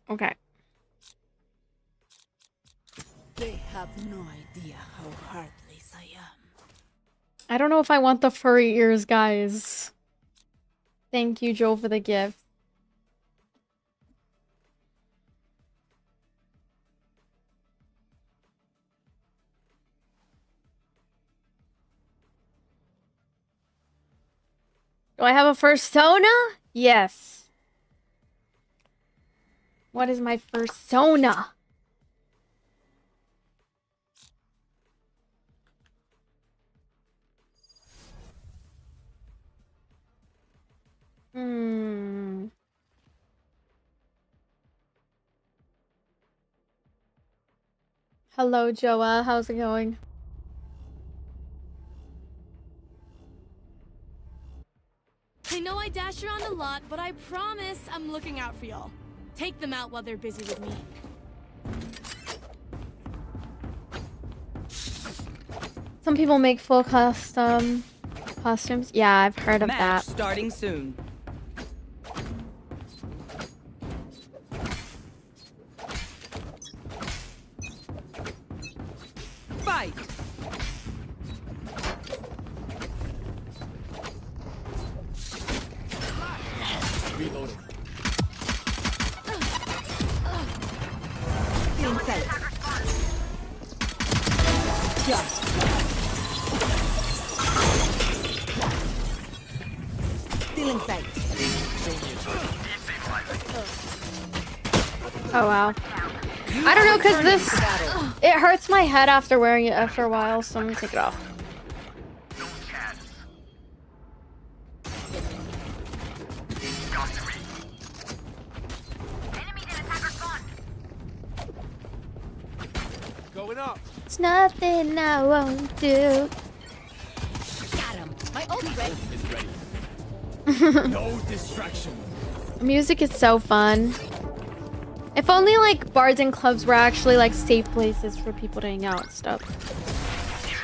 Okay. They have no idea how heartless I am. I don't know if I want the furry ears, guys. Thank you, Joe, for the gift. Do I have a persona? Yes. What is my persona? Hello, Joa. How's it going? I know I dash around a lot, but I promise I'm looking out for y'all. Take them out while they're busy with me. Some people make full custom costumes. Yeah, I've heard of that. Starting soon. Fight. Reloading. Inside. Yeah. Still inside. Oh wow. I don't know, cause this it hurts my head after wearing it after a while, so I'm gonna take it off. Going up. It's nothing I won't do. Got him. My ult's ready. Is ready. No distraction. Music is so fun. If only like bars and clubs were actually like safe places for people to hang out and stuff.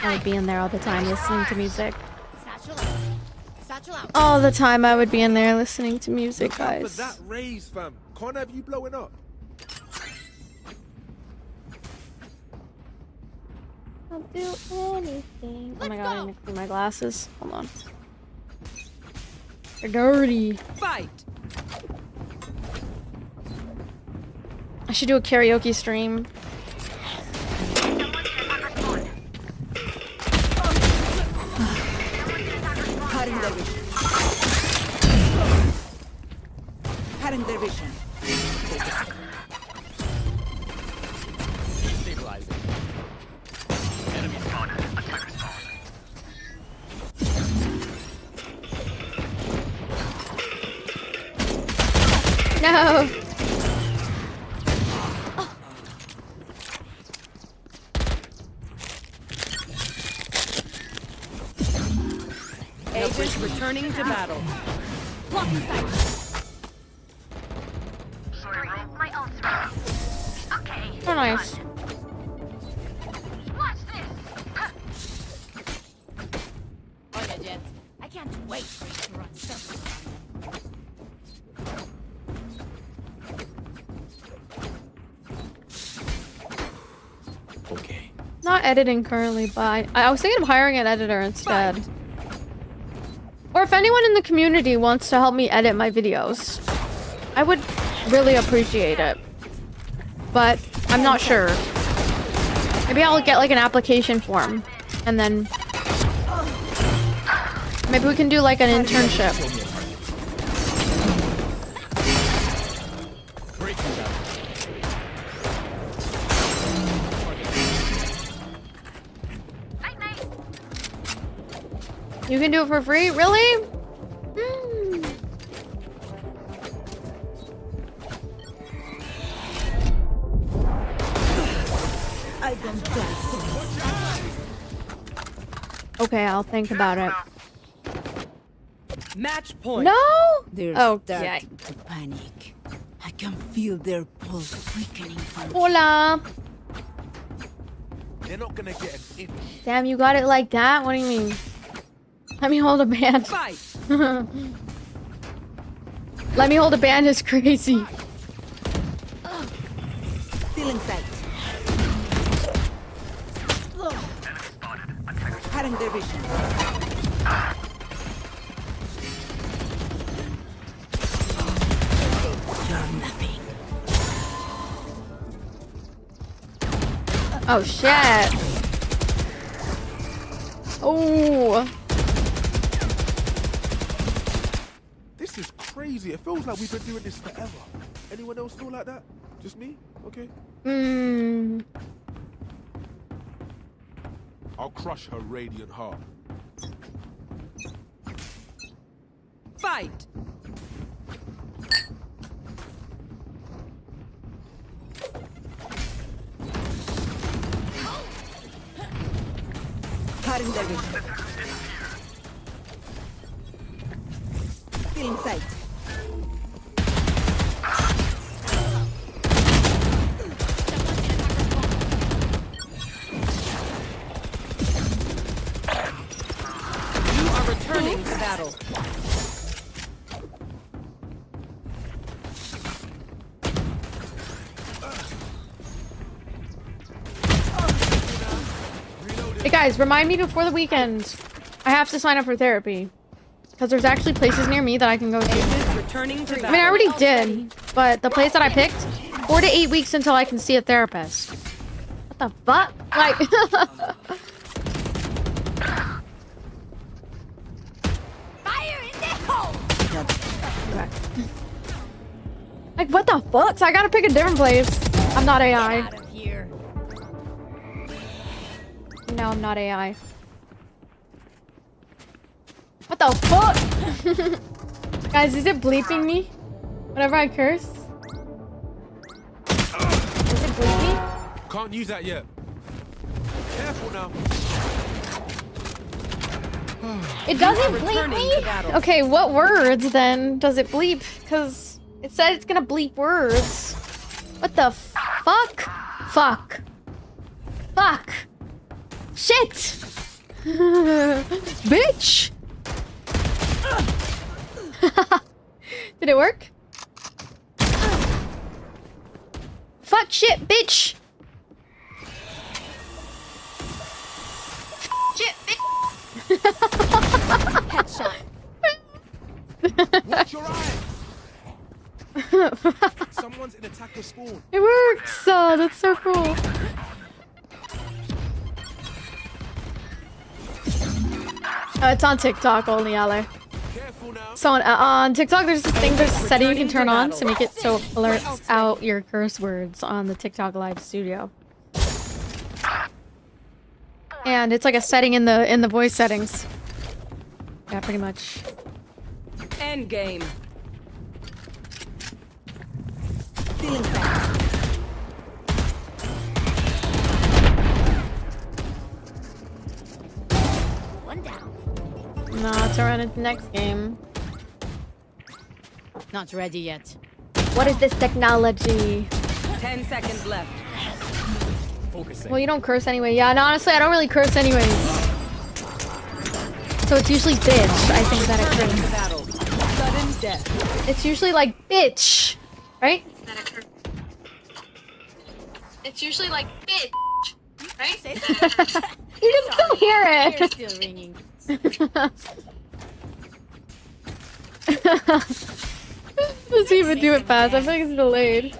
I would be in there all the time listening to music. Satchel out. Satchel out. All the time I would be in there listening to music, Look out for guys. that raise, fam. Can't have you blowing up. I'll do anything. Oh my god, I need to clean my glasses. Hold on. They're dirty. Fight. I should do a karaoke stream. Cutting their vision. Cutting their vision. Destabilizing. Enemy spotted. Attacker spawned. No! Agents returning to battle. Blocking sight. My ult's ready. Okay. Oh, nice. Watch this. Oh yeah, Jets. I can't wait for you to run circles around them. Okay. Not editing currently, but I was thinking of hiring an editor instead. Fight. Or if anyone in the community wants to help me edit my videos, I would really appreciate it. But I'm not sure. Maybe I'll get like an application form and then maybe we can do like an internship. Breaking that. You can do it for free? Really? Hmm. I don't die so Okay, I'll think about it. Match point. No! They're Oh, starting yeah. to panic. I can feel their pulse quickening from Hola! They're not gonna get an inch. Damn, you got it like that? What do you mean? Let me hold a band. Fight. Let me hold a band is crazy. Stealing sight. Cutting their vision. You're nothing. Oh shit. Oh. This is crazy. It feels like we've been doing this forever. Anyone else feel like that? Just me? Okay. I'll crush her radiant heart. Fight! Cutting their vision. Stealing sight. You are returning to battle. Hey guys, remind me before the weekend. I have to sign up for therapy. Because there's actually places near me that I can go to. Agent returning to battle. I mean, I already did. But the place that I picked, 4 to 8 weeks until I can see a therapist. What the fuck? Like... Fire in the hole! Like, what the fuck? So I gotta pick a different place. I'm not AI. Out of here. No, I'm not AI. What the fuck? Guys, is it bleeping me? Whenever I curse? Does it bleep me? Can't use that yet. Careful now. It doesn't bleep returning me? to battle. Okay, what words then does it bleep? Because it said it's gonna bleep words. What the fuck? Fuck. Fuck. Shit! Bitch! Did it work? Fuck shit, bitch! Shit, bitch! Headshot. Watch your eye. Someone's in attacker spawn. It works! Oh, that's so cool. It's on TikTok only, Ale. Careful now. So on TikTok, there's this thing, there's a setting you can turn on to make it so it alerts out your curse words on the TikTok live studio. And it's like a setting in the voice settings. Yeah, pretty much. End game. Stealing sight. One down. No, it's around into the next game. Not ready yet. What is this technology? 10 seconds left. Focusing. Well, you don't curse anyway. Yeah, and honestly, I don't really curse anyways. So it's usually bitch, I think that I Returning to curse. battle. Sudden death. It's usually like bitch, right? It's usually like bitch, right? You can still hear Ears it. still ringing. Doesn't even do it fast. I feel like it's delayed.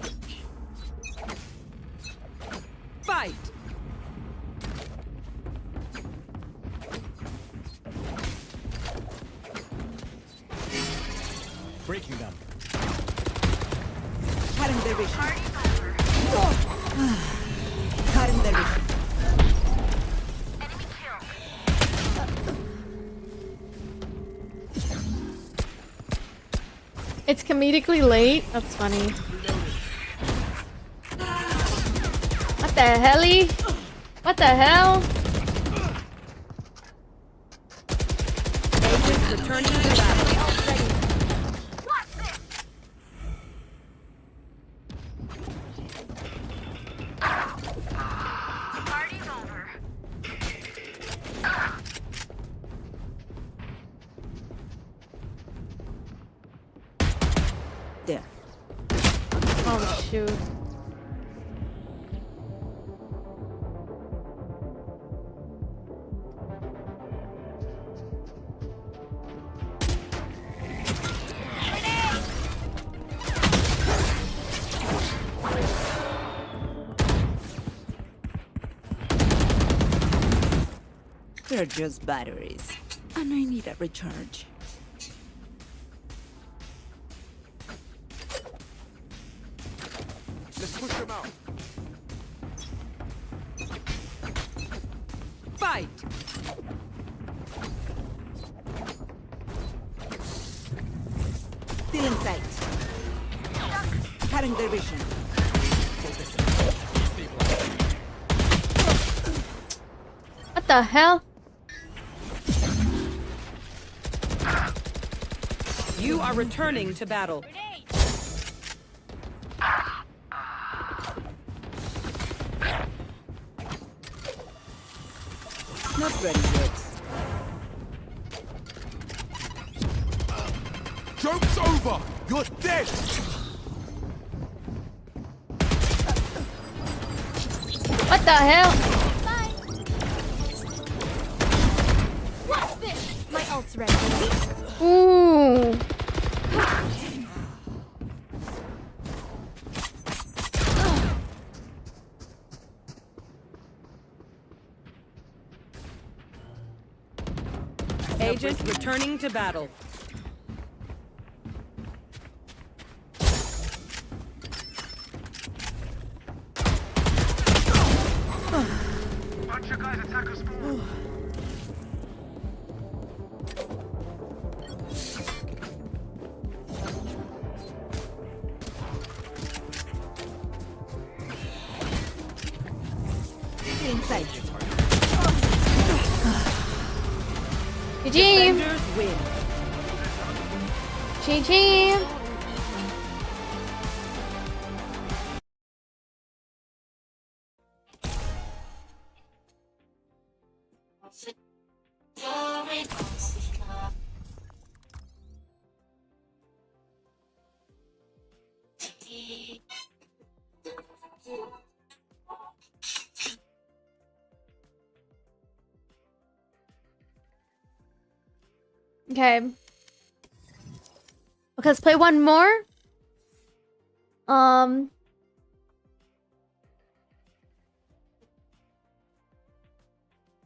Fight. Breaking them. Cutting their vision. Cutting their vision. Enemy killed. It's comedically late. That's funny. What the helly? What the hell? Agent returning to battle. What's this? Party's over. There. Oh shoot. They're just batteries. And I need a recharge. Let's push them out. Fight! Still in sight. Cutting their vision. What the hell? You are returning to battle. Not ready yet. Joke's over! You're dead! What the hell? What's this? My ult's ready. Ooh. Agent returning to battle. Watch your guys attack us forward. Still in sight. GG. Defenders win. GG. Okay. Okay, let's play one more. Do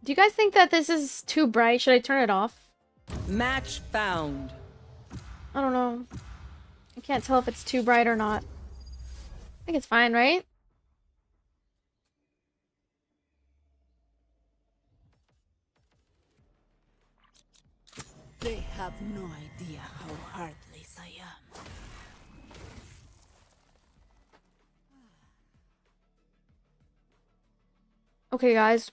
you guys think that this is too bright? Should I turn it off? Match found. I don't know. I can't tell if it's too bright or not. I think it's fine, right? They have no idea how heartless I am. Okay, guys.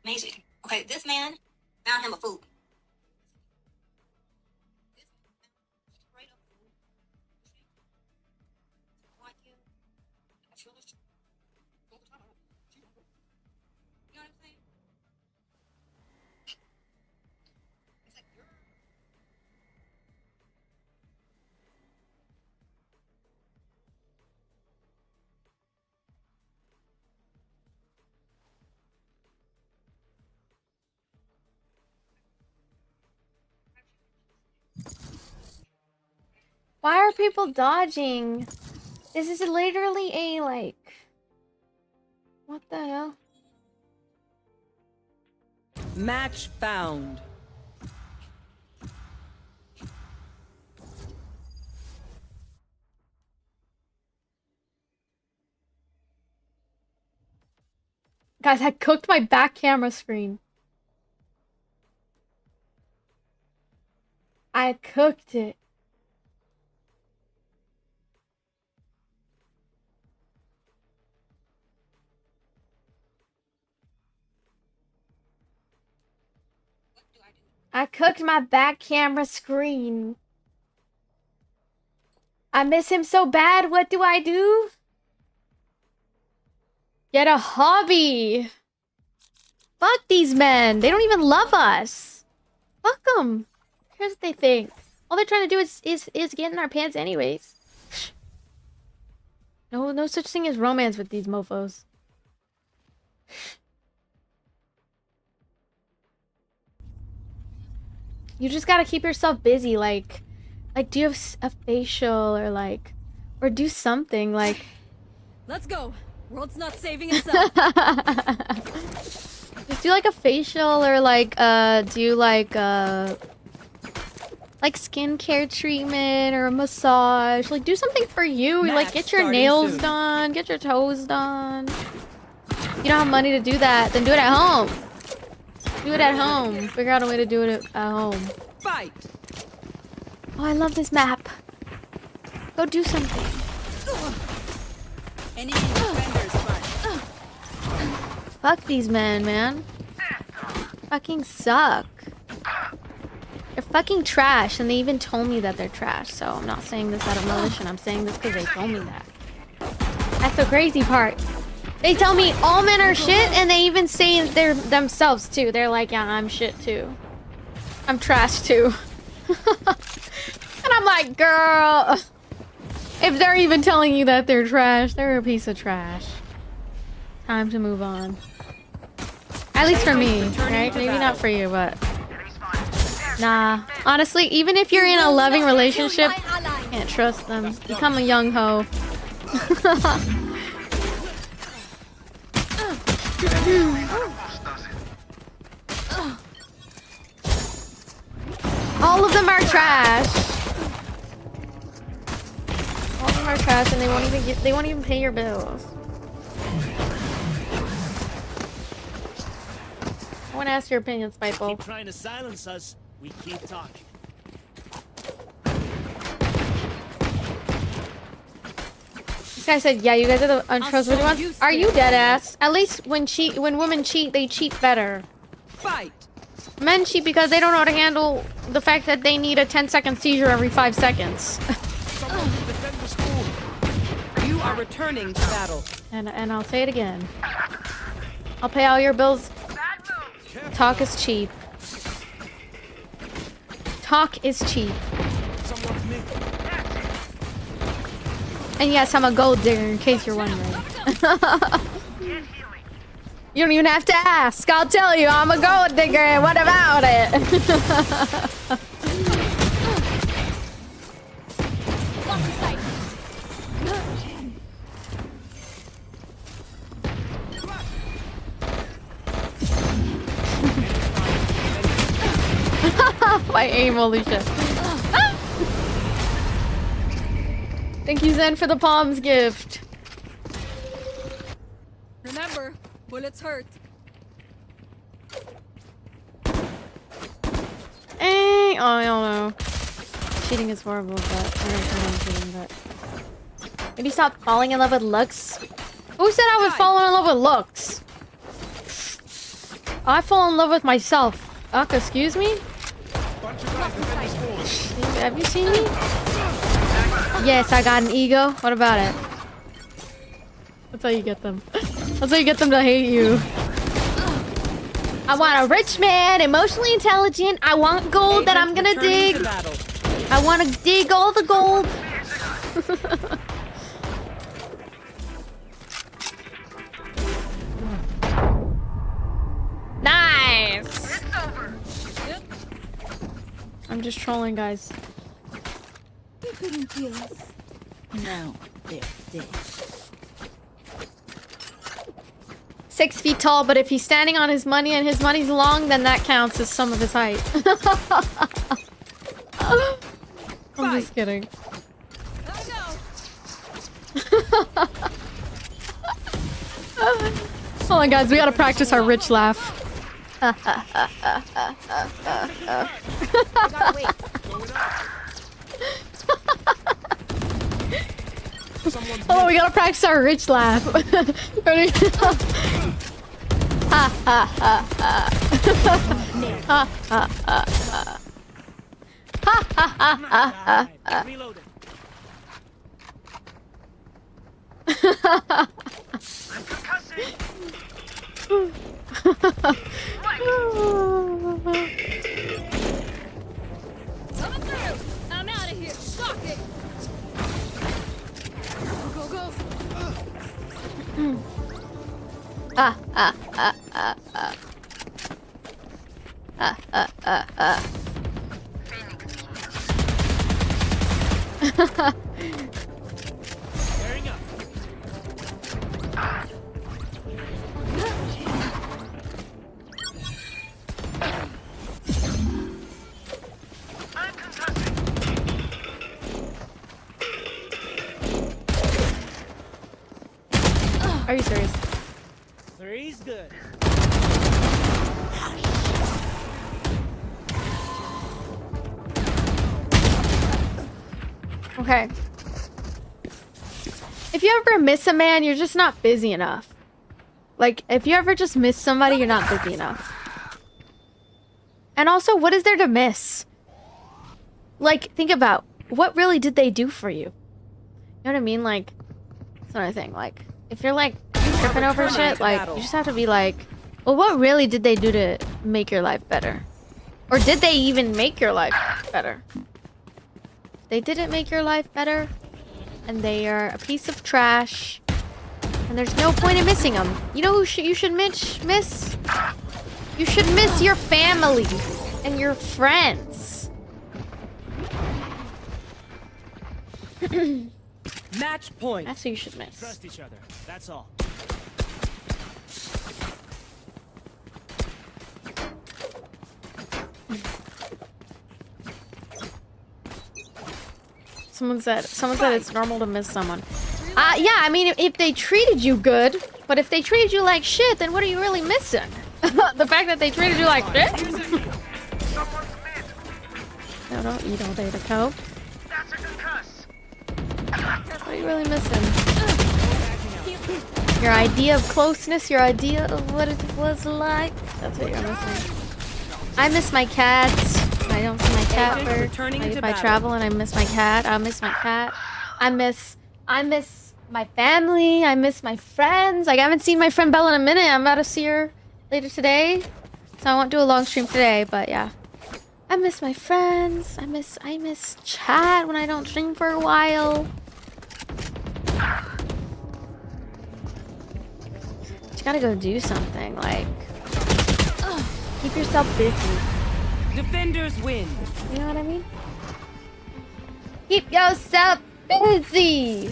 Amazing. Okay, this man found him a food. You know what I'm saying? It's like you're Why are people dodging? This is literally a, like... What the hell? Match found. Guys, I cooked my back camera screen. I cooked it. I cooked my back camera screen. I miss him so bad. What do I do? Get a hobby. Fuck these men. They don't even love us. Fuck them. Here's what they think. All they're trying to do is get in our pants anyways. No such thing as romance with these mofos. You just gotta keep yourself busy, like do you have a facial or do something like. Let's go. World's not saving itself. Just do like a facial or do like skincare treatment or a massage. Like do something for you. Like get your nails done, get your toes done. You don't have money to do that, then do it at home. Do it at home. Figure out a way to do it at home. Fight. Oh, I love this map. Go do something. Enemy defenders first. Fuck these men, man. Fucking suck. They're fucking trash, and they even told me that they're trash. So I'm not saying this out of malicious. I'm saying this because they told me that. That's the crazy part. They tell me all men are shit, and they even say they're themselves too. They're like, yeah, I'm shit too. I'm trash too. And I'm like, girl, if they're even telling you that they're trash, they're a piece of trash. Time to move on. At least for me, right? Maybe not for you, but nah. Honestly, even if you're in a loving relationship, can't trust them. Become a young hoe. All of them are trash. All of them are trash, and they won't even pay your bills. I want to ask your opinion, Spiteful. Keep trying to silence us. We keep talking. This guy said, "Yeah, you guys are the untrustworthy ones." Are you dead ass? At least when women cheat, they cheat better. Fight. Men cheat because they don't know how to handle the fact that they need a 10-second seizure every 5 seconds. You are returning to battle. And I'll say it again. I'll pay all your bills. Talk is cheap. Talk is cheap. And yes, I'm a gold digger, in case you're wondering. You don't even have to ask. I'll tell you, I'm a gold digger, and what about it? My aim, holy shit. Thank you, Zen, for the palms gift. Remember, bullets hurt. Oh, I don't know. Cheating is horrible, but I don't think I'm cheating, but maybe stop falling in love with looks. Who said I would fall in love with looks? I fall in love with myself. Excuse me? Have you seen me? Yes, I got an ego. What about it? That's how you get them. That's how you get them to hate you. I want a rich man, emotionally intelligent. I want gold that I'm gonna dig. I want to dig all the gold. Nice. I'm just trolling, guys. You couldn't kill us. Now they're dead. 6 feet tall, but if he's standing on his money and his money's long, then that counts as some of his height. I'm just kidding. Hold on, guys. We gotta practice our rich laugh. Oh, we gotta practice our rich laugh. Ready? Ha ha ha ha. Ha ha ha ha. Ha ha ha ha ha. Reloading. I'm concussed. Coming through. I'm out of here. Fuck it. Go, go, go. Ah, ah, ah, ah, ah. Ah, ah, ah, ah. Bearing up. I'm contesting. Are you serious? Three's good. Okay. If you ever miss a man, you're just not busy enough. Like, if you ever just miss somebody, you're not busy enough. And also, what is there to miss? Like, think about, what really did they do for you? You know what I mean? Like, sort of thing. Like, if you're like tripping over shit, like, you just have to be like, well, what really did they do to make your life better? Or did they even make your life better? If they didn't make your life better, and they are a piece of trash, and there's no point in missing them. You know who you should miss? You should miss your family and your friends. Match point. That's who you should miss. Trust each other. That's all. Someone said it's normal to miss someone. Yeah, I mean, if they treated you good, but if they treated you like shit, then what are you really missing? The fact that they treated you like shit? Someone's mid. No, don't eat all day to cope. That's a concuss. What are you really missing? Your idea of closeness, your idea of what it was like. That's what you're missing. I miss my cats. I don't see my cat Agent for returning if to I battle. travel and I miss my cat. I miss my cat. I miss my family. I miss my friends. Like, I haven't seen my friend Bella in a minute. I'm about to see her later today. So I won't do a long stream today, but yeah. I miss my friends. I miss chat when I don't stream for a while. You gotta go do something, like keep yourself busy. Defenders win. You know what I mean? Keep yourself busy.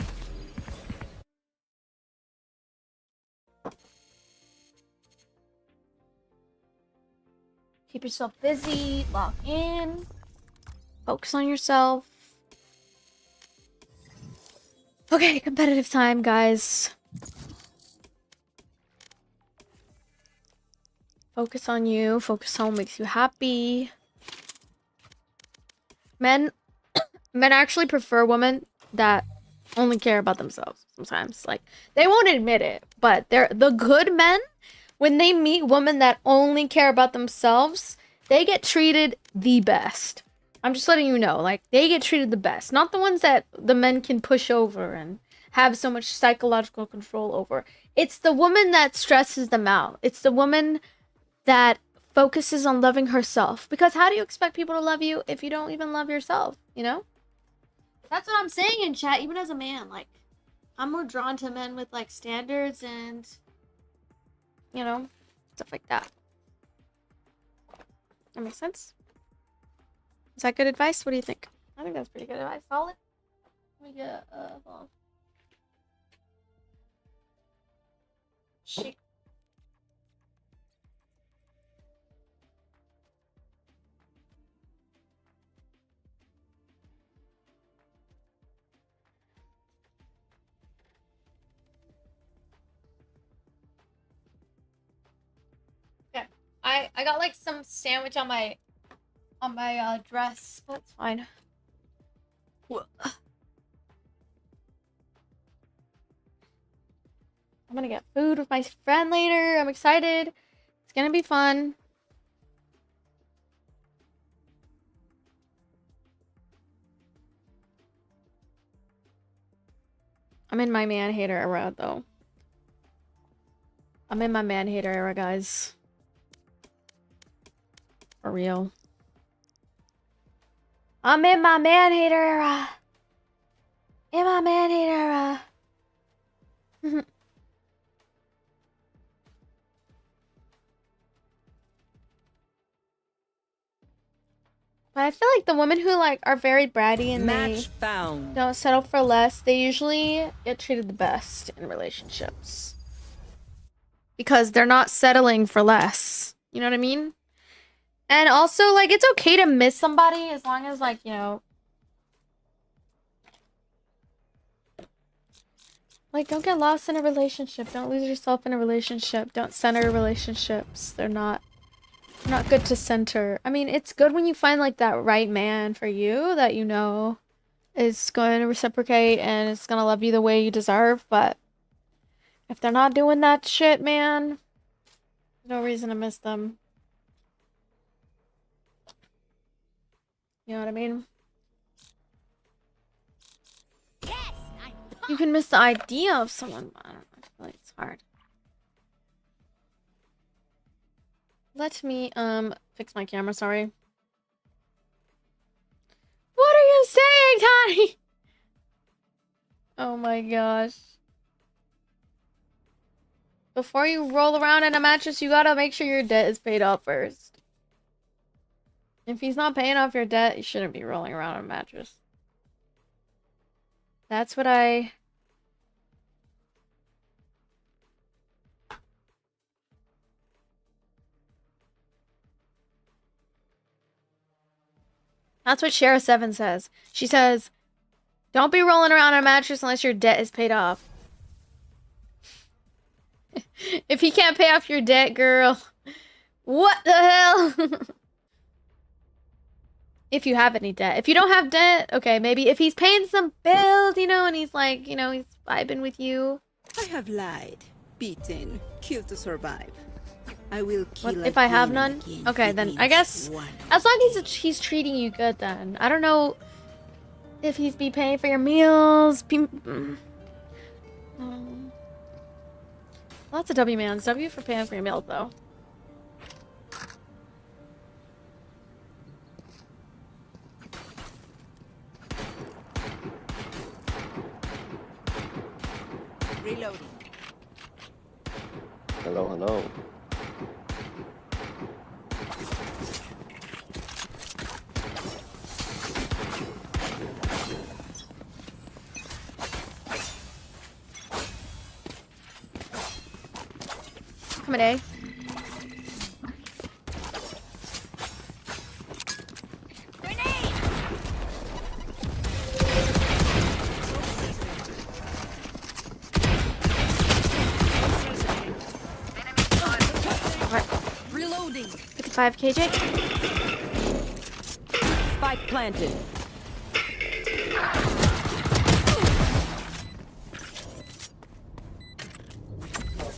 Keep yourself busy, log in, focus on yourself. Okay, competitive time, guys. Focus on you. Focus on what makes you happy. Men actually prefer women that only care about themselves sometimes. Like, they won't admit it, but they're the good men. When they meet women that only care about themselves, they get treated the best. I'm just letting you know. Like, they get treated the best. Not the ones that the men can push over and have so much psychological control over. It's the woman that stresses them out. It's the woman that focuses on loving herself. Because how do you expect people to love you if you don't even love yourself, you know? That's what I'm saying in chat, even as a man. Like, I'm more drawn to men with, like, standards and, you know, stuff like that. That makes sense? Is that good advice? What do you think? I think that's pretty good advice. Solid? Let me get, hold on. Shit. I got like some sandwich on my dress, but it's fine. I'm gonna get food with my friend later. I'm excited. It's gonna be fun. I'm in my man hater era though. I'm in my man-hater era, guys. For real. I'm in my man-hater era. In my man-hater era. But I feel like the women who like are very bratty and Match they found. don't settle for less, they usually get treated the best in relationships. Because they're not settling for less. You know what I mean? And also, like, it's okay to miss somebody as long as, like, you know... Like, don't get lost in a relationship. Don't lose yourself in a relationship. Don't center relationships. They're not good to center. I mean, it's good when you find, like, that right man for you that you know is going to reciprocate and is going to love you the way you deserve, but if they're not doing that shit, man, no reason to miss them. You know what I mean? You can miss the idea of someone, but I don't know. I feel like it's hard. Let me, fix my camera, sorry. What are you saying, Tani? Oh my gosh. Before you roll around in a mattress, you gotta make sure your debt is paid off first. If he's not paying off your debt, you shouldn't be rolling around in a mattress. That's what I... That's what Shara7 says. She says, don't be rolling around in a mattress unless your debt is paid off. If he can't pay off your debt, girl, what the hell? If you have any debt. If you don't have debt, okay, maybe if he's paying some bills, you know, and he's like, you know, he's vibing with you. I have lied, beaten, killed to survive. I will kill What, if I have again and none? again Okay, if it then I means guess one. as long as he's treating you good, then. I don't know if he's be paying for your meals. Lots of W, man. W for paying for your meals, though. Reloading. Hello, hello. Coming, A. Reloading. 55 KJ. Spike planted.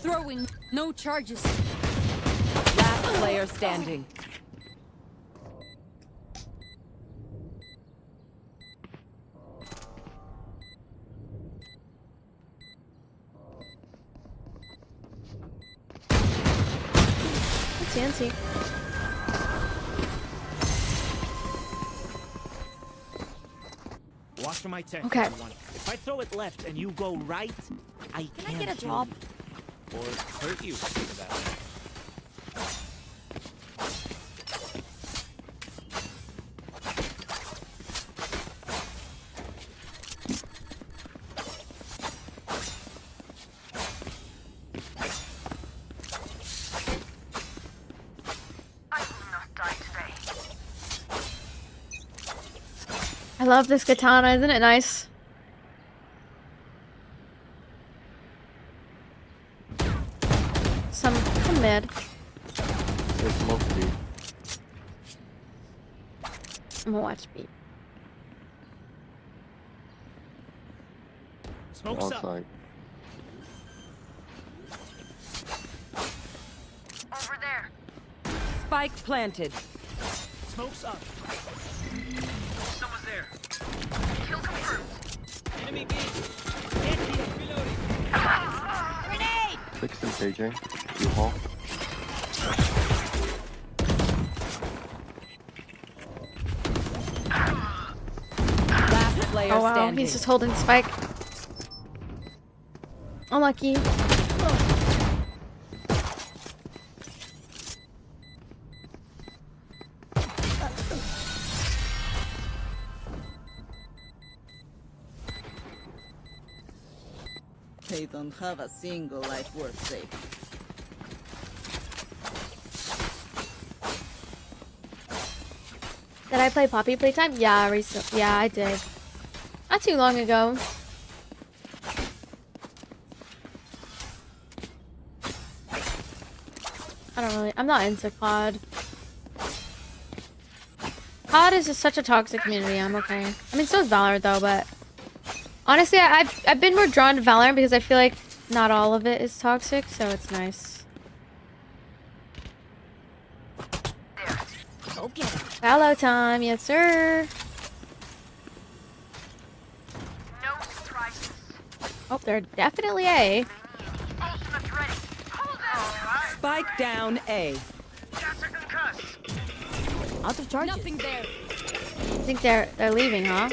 Throwing no charges. Last player standing. Fancy. Watch for my tech. Okay. Everyone. If I throw it left and you go right, I Can can't I get a kill drop? you. Or hurt you for that. I will not die today. I love this katana, isn't it nice? Some mid. It's mostly I'm gonna watch B. Smoke's up. outside. Over there. Spike planted. Smoke's up. Someone's there. Kill confirmed. Enemy B. Enemy reloading. Grenade! Fix this, AJ. U-Haul. Last player Oh wow, standing. he's just holding spike. Unlucky. They don't have a single life worth saving. Did I play Poppy Playtime? Yeah, recently. Yeah, I did. Not too long ago. I don't really. I'm not into COD. COD is just such a toxic community. I'm okay. I mean, so is Valorant though, but honestly, I've been more drawn to Valorant because I feel like not all of it is toxic, so it's nice. Go get him. Valo time, yes sir. No surprises. Oh, they're definitely A. Ultimate ready. Hold out. Spike down A. That's a concuss. Out of charges. Nothing there. I think they're leaving, huh?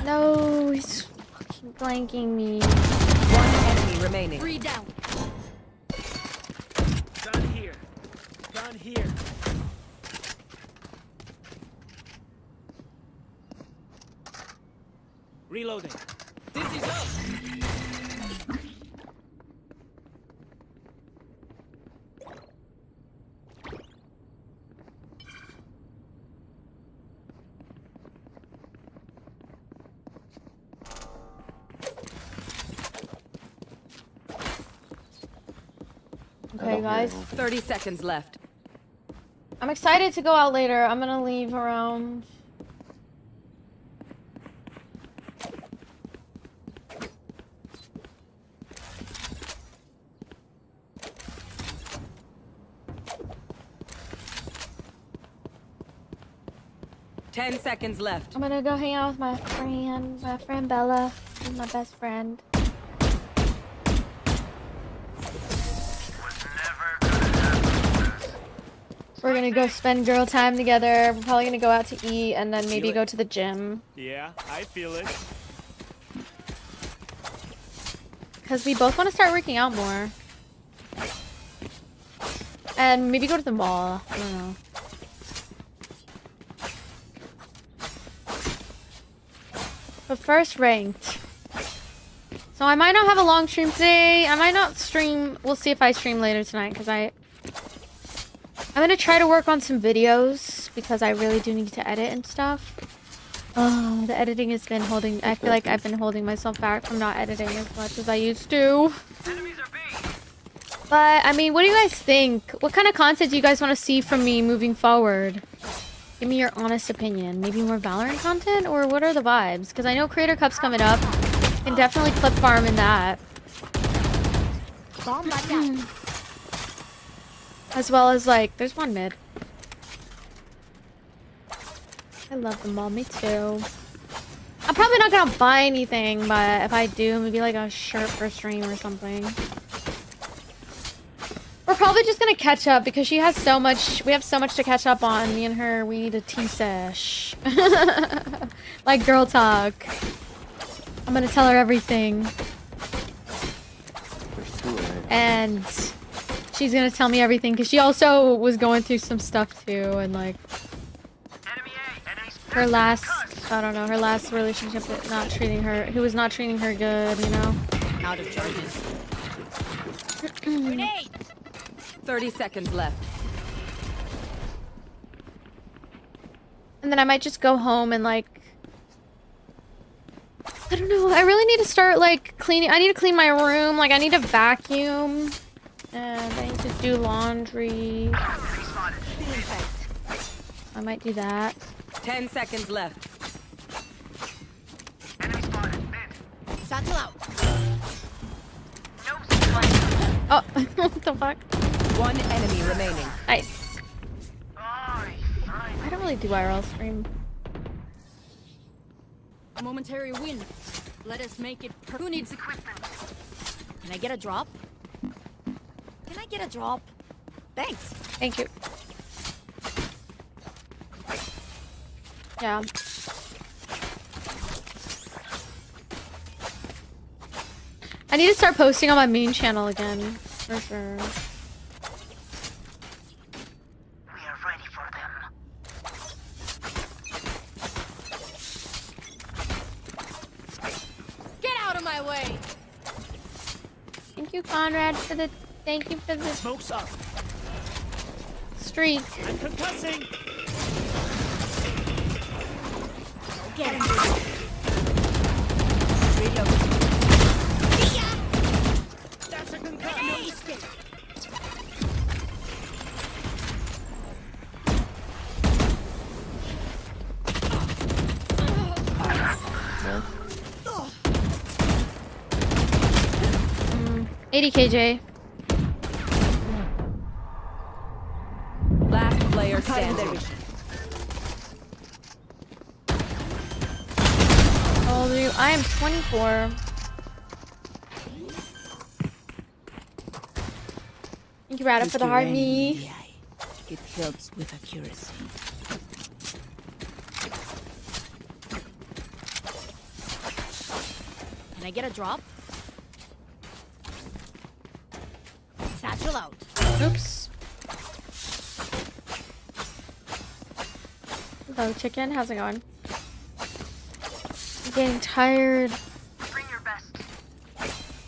No, he's fucking blanking me. One enemy remaining. 3 down. Gun here. Gun here. Reloading. Dizzy's up. Okay, guys. 30 seconds left. I'm excited to go out later. I'm gonna leave around... Ten seconds left. I'm gonna go hang out with my friend Bella. She's my best friend. We're gonna go spend girl time together. We're probably gonna go out to eat and then maybe go to the gym. Yeah, I feel it. Because we both want to start working out more. And maybe go to the mall. I don't know. But first, ranked. So I might not have a long stream today. I might not stream. We'll see if I stream later tonight because I'm gonna try to work on some videos because I really do need to edit and stuff. Oh, the editing has been holding. I feel like I've been holding myself back from not editing as much as I used to. Enemies are B. But I mean, what do you guys think? What kind of content do you guys want to see from me moving forward? Give me your honest opinion. Maybe more Valorant content, or what are the vibes? Because I know Creator Cup's coming up. Can definitely clip farm in that. Bomb like that. As well as like, there's one mid. I love them all, me too. I'm probably not gonna buy anything, but if I do, maybe like a shirt for stream or something. We're probably just gonna catch up because she has so much. We have so much to catch up on. Me and her, we need a tea sesh. Like girl talk. I'm gonna tell her everything. And she's gonna tell me everything because she also was going through some stuff too, and like Enemy A. Enemy her last, I don't know, her last relationship with not treating her, who was not treating her good, you know. Out of charges. 30 seconds left. And then I might just go home and like, I don't know. I really need to start like cleaning. I need to clean my room. Like I need to vacuum. And I need to do laundry. I might do that. 10 seconds left. Enemy spotted. Mid. Satchel out. No surprises. Oh, what the fuck? One enemy remaining. Nice. Oh, fine. I don't really do IRL stream. A momentary win. Let us make it. Who needs equipment? Can I get a drop? Can I get a drop? Thanks. Thank you. Yeah. I need to start posting on my main channel again, for sure. We are ready for them. Get out of my way. Thank you, Conrad, for the Smoke's up. streak. I'm concussing. Get him. Reload. That's a concussion. No escape. Nice. 80 KJ. Last player standing. How old are you? I am 24. Thank you, Rada, for the heart me. It helps with accuracy. Can I get a drop? Satchel out. Oops. Hello, chicken. How's it going? I'm getting tired. Bring your best.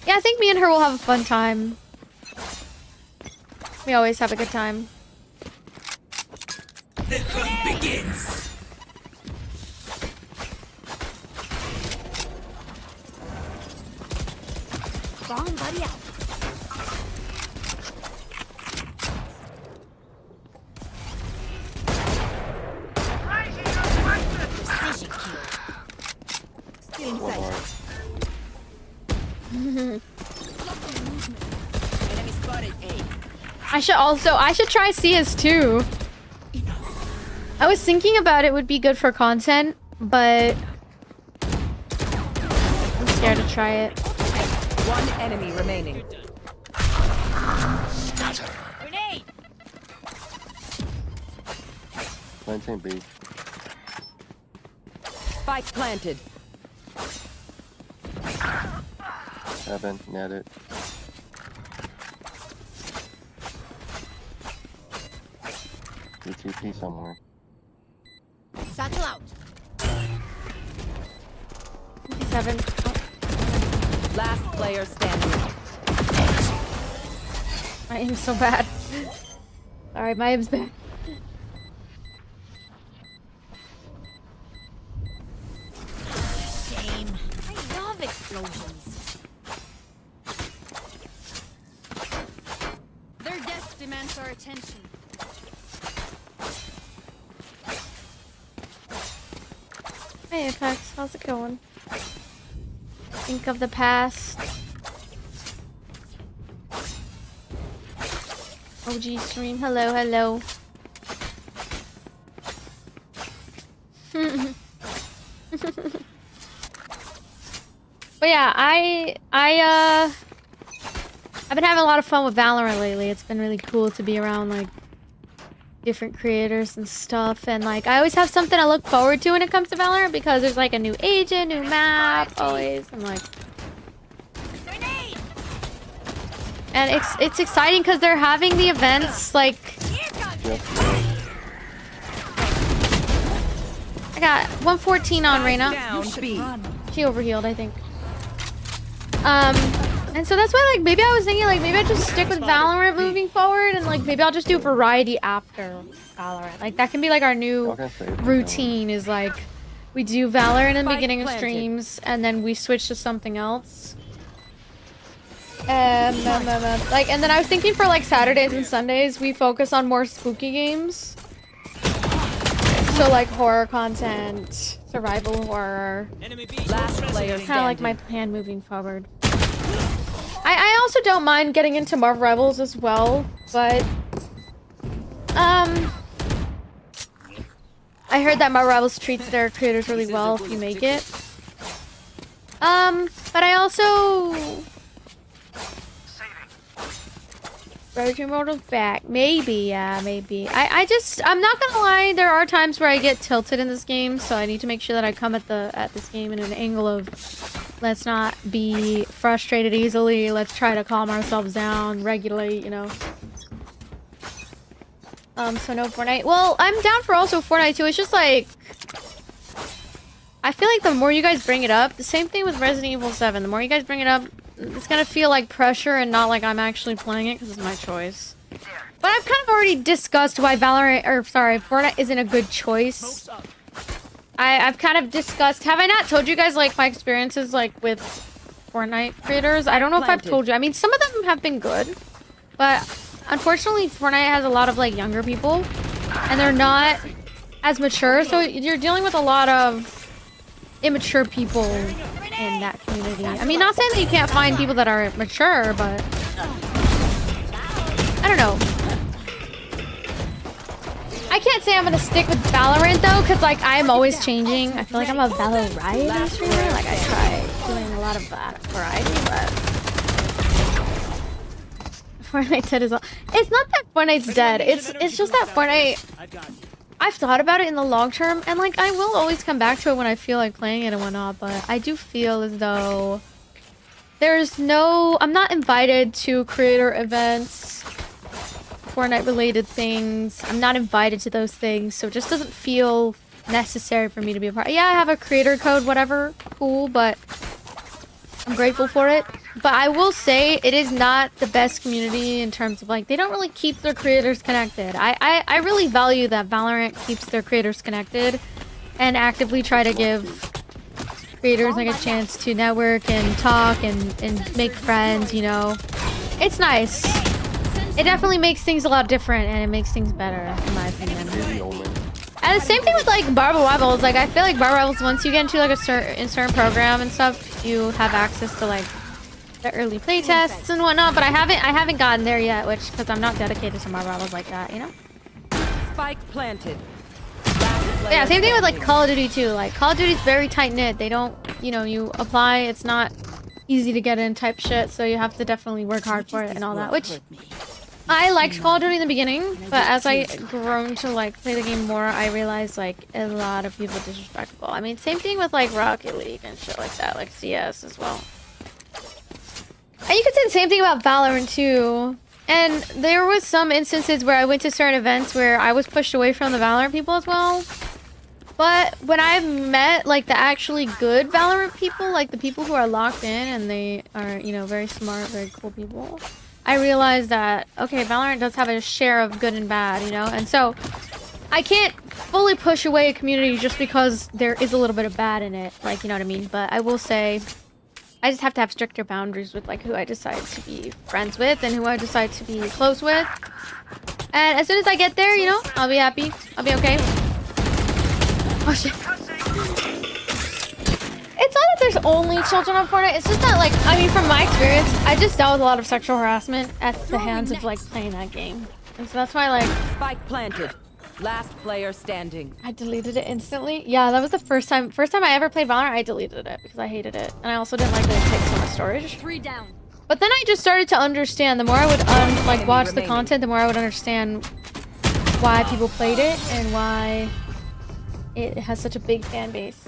Yeah, I think me and her will have a fun time. We always have a good time. The hunt begins. Bomb buddy out. Rising up, Precision kill. Still in One sight. more. Enemy spotted. A. I should try CS2. I was thinking about it would be good for content, but I'm scared to try it. One enemy remaining. Grenade. Planting B. Spike planted. Heaven, net it. UTP somewhere. Satchel out. 7. Last player standing. My aim's so bad. Alright, my aim's bad. Shame. I love explosions. Their death demands our attention. Hey Apex, how's it going? Think of the past. OG stream, hello, hello. But yeah, I've been having a lot of fun with Valorant lately. It's been really cool to be around like different creators and stuff, and like I always have something to look forward to when it comes to Valorant because there's like a new agent, new map, always. I'm like, and it's exciting because they're having the events like. I got 114 on Reyna. Down B. She overhealed, I think. And so that's why, like, maybe I was thinking, like, maybe I just stick with Valorant moving forward, and like maybe I'll just do variety after Valorant. Like that can be like our new routine. Is like we do Valorant in the beginning of streams, and then we switch to something else. Like, and then I was thinking for like Saturdays and Sundays, we focus on more spooky games. So like horror content, survival horror. Last player Kind of like my plan moving forward. I also don't mind getting into Marvel Rivals as well, but I heard that Marvel Rivals treats their creators really well if you make it. But I also Virgin Mortal's back. Maybe, yeah, maybe. I'm not gonna lie, there are times where I get tilted in this game, so I need to make sure that I come at this game in an angle of let's not be frustrated easily, let's try to calm ourselves down, regulate, you know. So no Fortnite. Well, I'm down for also Fortnite too. It's just like I feel like the more you guys bring it up, the same thing with Resident Evil 7, the more you guys bring it up, it's gonna feel like pressure and not like I'm actually playing it because it's my choice. But I've kind of already discussed why Fortnite isn't a good choice. I've kind of discussed, have I not told you guys like my experiences like with Fortnite creators? I don't know if I've told you. I mean, some of them have been good, but unfortunately Fortnite has a lot of like younger people and they're not as mature, so you're dealing with a lot of immature people in that community. I mean, not saying that you can't find people that are mature, but I don't know. I can't say I'm gonna stick with Valorant though, because like I'm always changing. I feel like I'm a Valorant streamer. Like I try doing a lot of that variety, but Fortnite's dead as well. It's not that Fortnite's dead. It's just that Fortnite. I've thought about it in the long term, and like I will always come back to it when I feel like playing it and whatnot. But I do feel as though I'm not invited to creator events, Fortnite related things. I'm not invited to those things, so it just doesn't feel necessary for me to be a part. Yeah, I have a creator code, whatever, cool, but I'm grateful for it. But I will say it is not the best community in terms of like they don't really keep their creators connected. I really value that Valorant keeps their creators connected and actively try to give creators like a chance to network and talk and make friends, you know. It's nice. It definitely makes things a lot different and it makes things better in my opinion. And the same thing with like Barber Rivals. Like I feel like Barber Rivals, once you get into like a certain program and stuff, you have access to like the early playtests and whatnot. But I haven't gotten there yet, which because I'm not dedicated to Barber Rivals like that, you know. Spike planted. Yeah, same thing with like Call of Duty too. Like Call of Duty is very tight knit. They don't, you know, you apply. It's not easy to get in type shit, so you have to definitely work hard for it and all that. Which I liked Call of Duty in the beginning, but as I grown to like play the game more, I realized like a lot of people are disrespectful. I mean, same thing with like Rocket League and shit like that, like CS as well. And you could say the same thing about Valorant too. And there was some instances where I went to certain events where I was pushed away from the Valorant people as well. But when I've met like the actually good Valorant people, like the people who are locked in and they are, you know, very smart, very cool people, I realized that, okay, Valorant does have a share of good and bad, you know? And so I can't fully push away a community just because there is a little bit of bad in it, like, you know what I mean? But I will say, I just have to have stricter boundaries with like who I decide to be friends with and who I decide to be close with. And as soon as I get there, you know, I'll be happy. I'll be okay. Oh shit. It's not that there's only children on Fortnite. It's just that, like, I mean, from my experience, I just dealt with a lot of sexual harassment at the hands of, like, playing that game. And so that's why, like... Spike planted. Last player standing. I deleted it instantly. Yeah, that was the first time I ever played Valorant, I deleted it because I hated it. And I also didn't like that it takes so much storage. 3 down. But then I just started to understand. The more I would, like, watch the content, the more I would understand why people played it and why it has such a big fan base.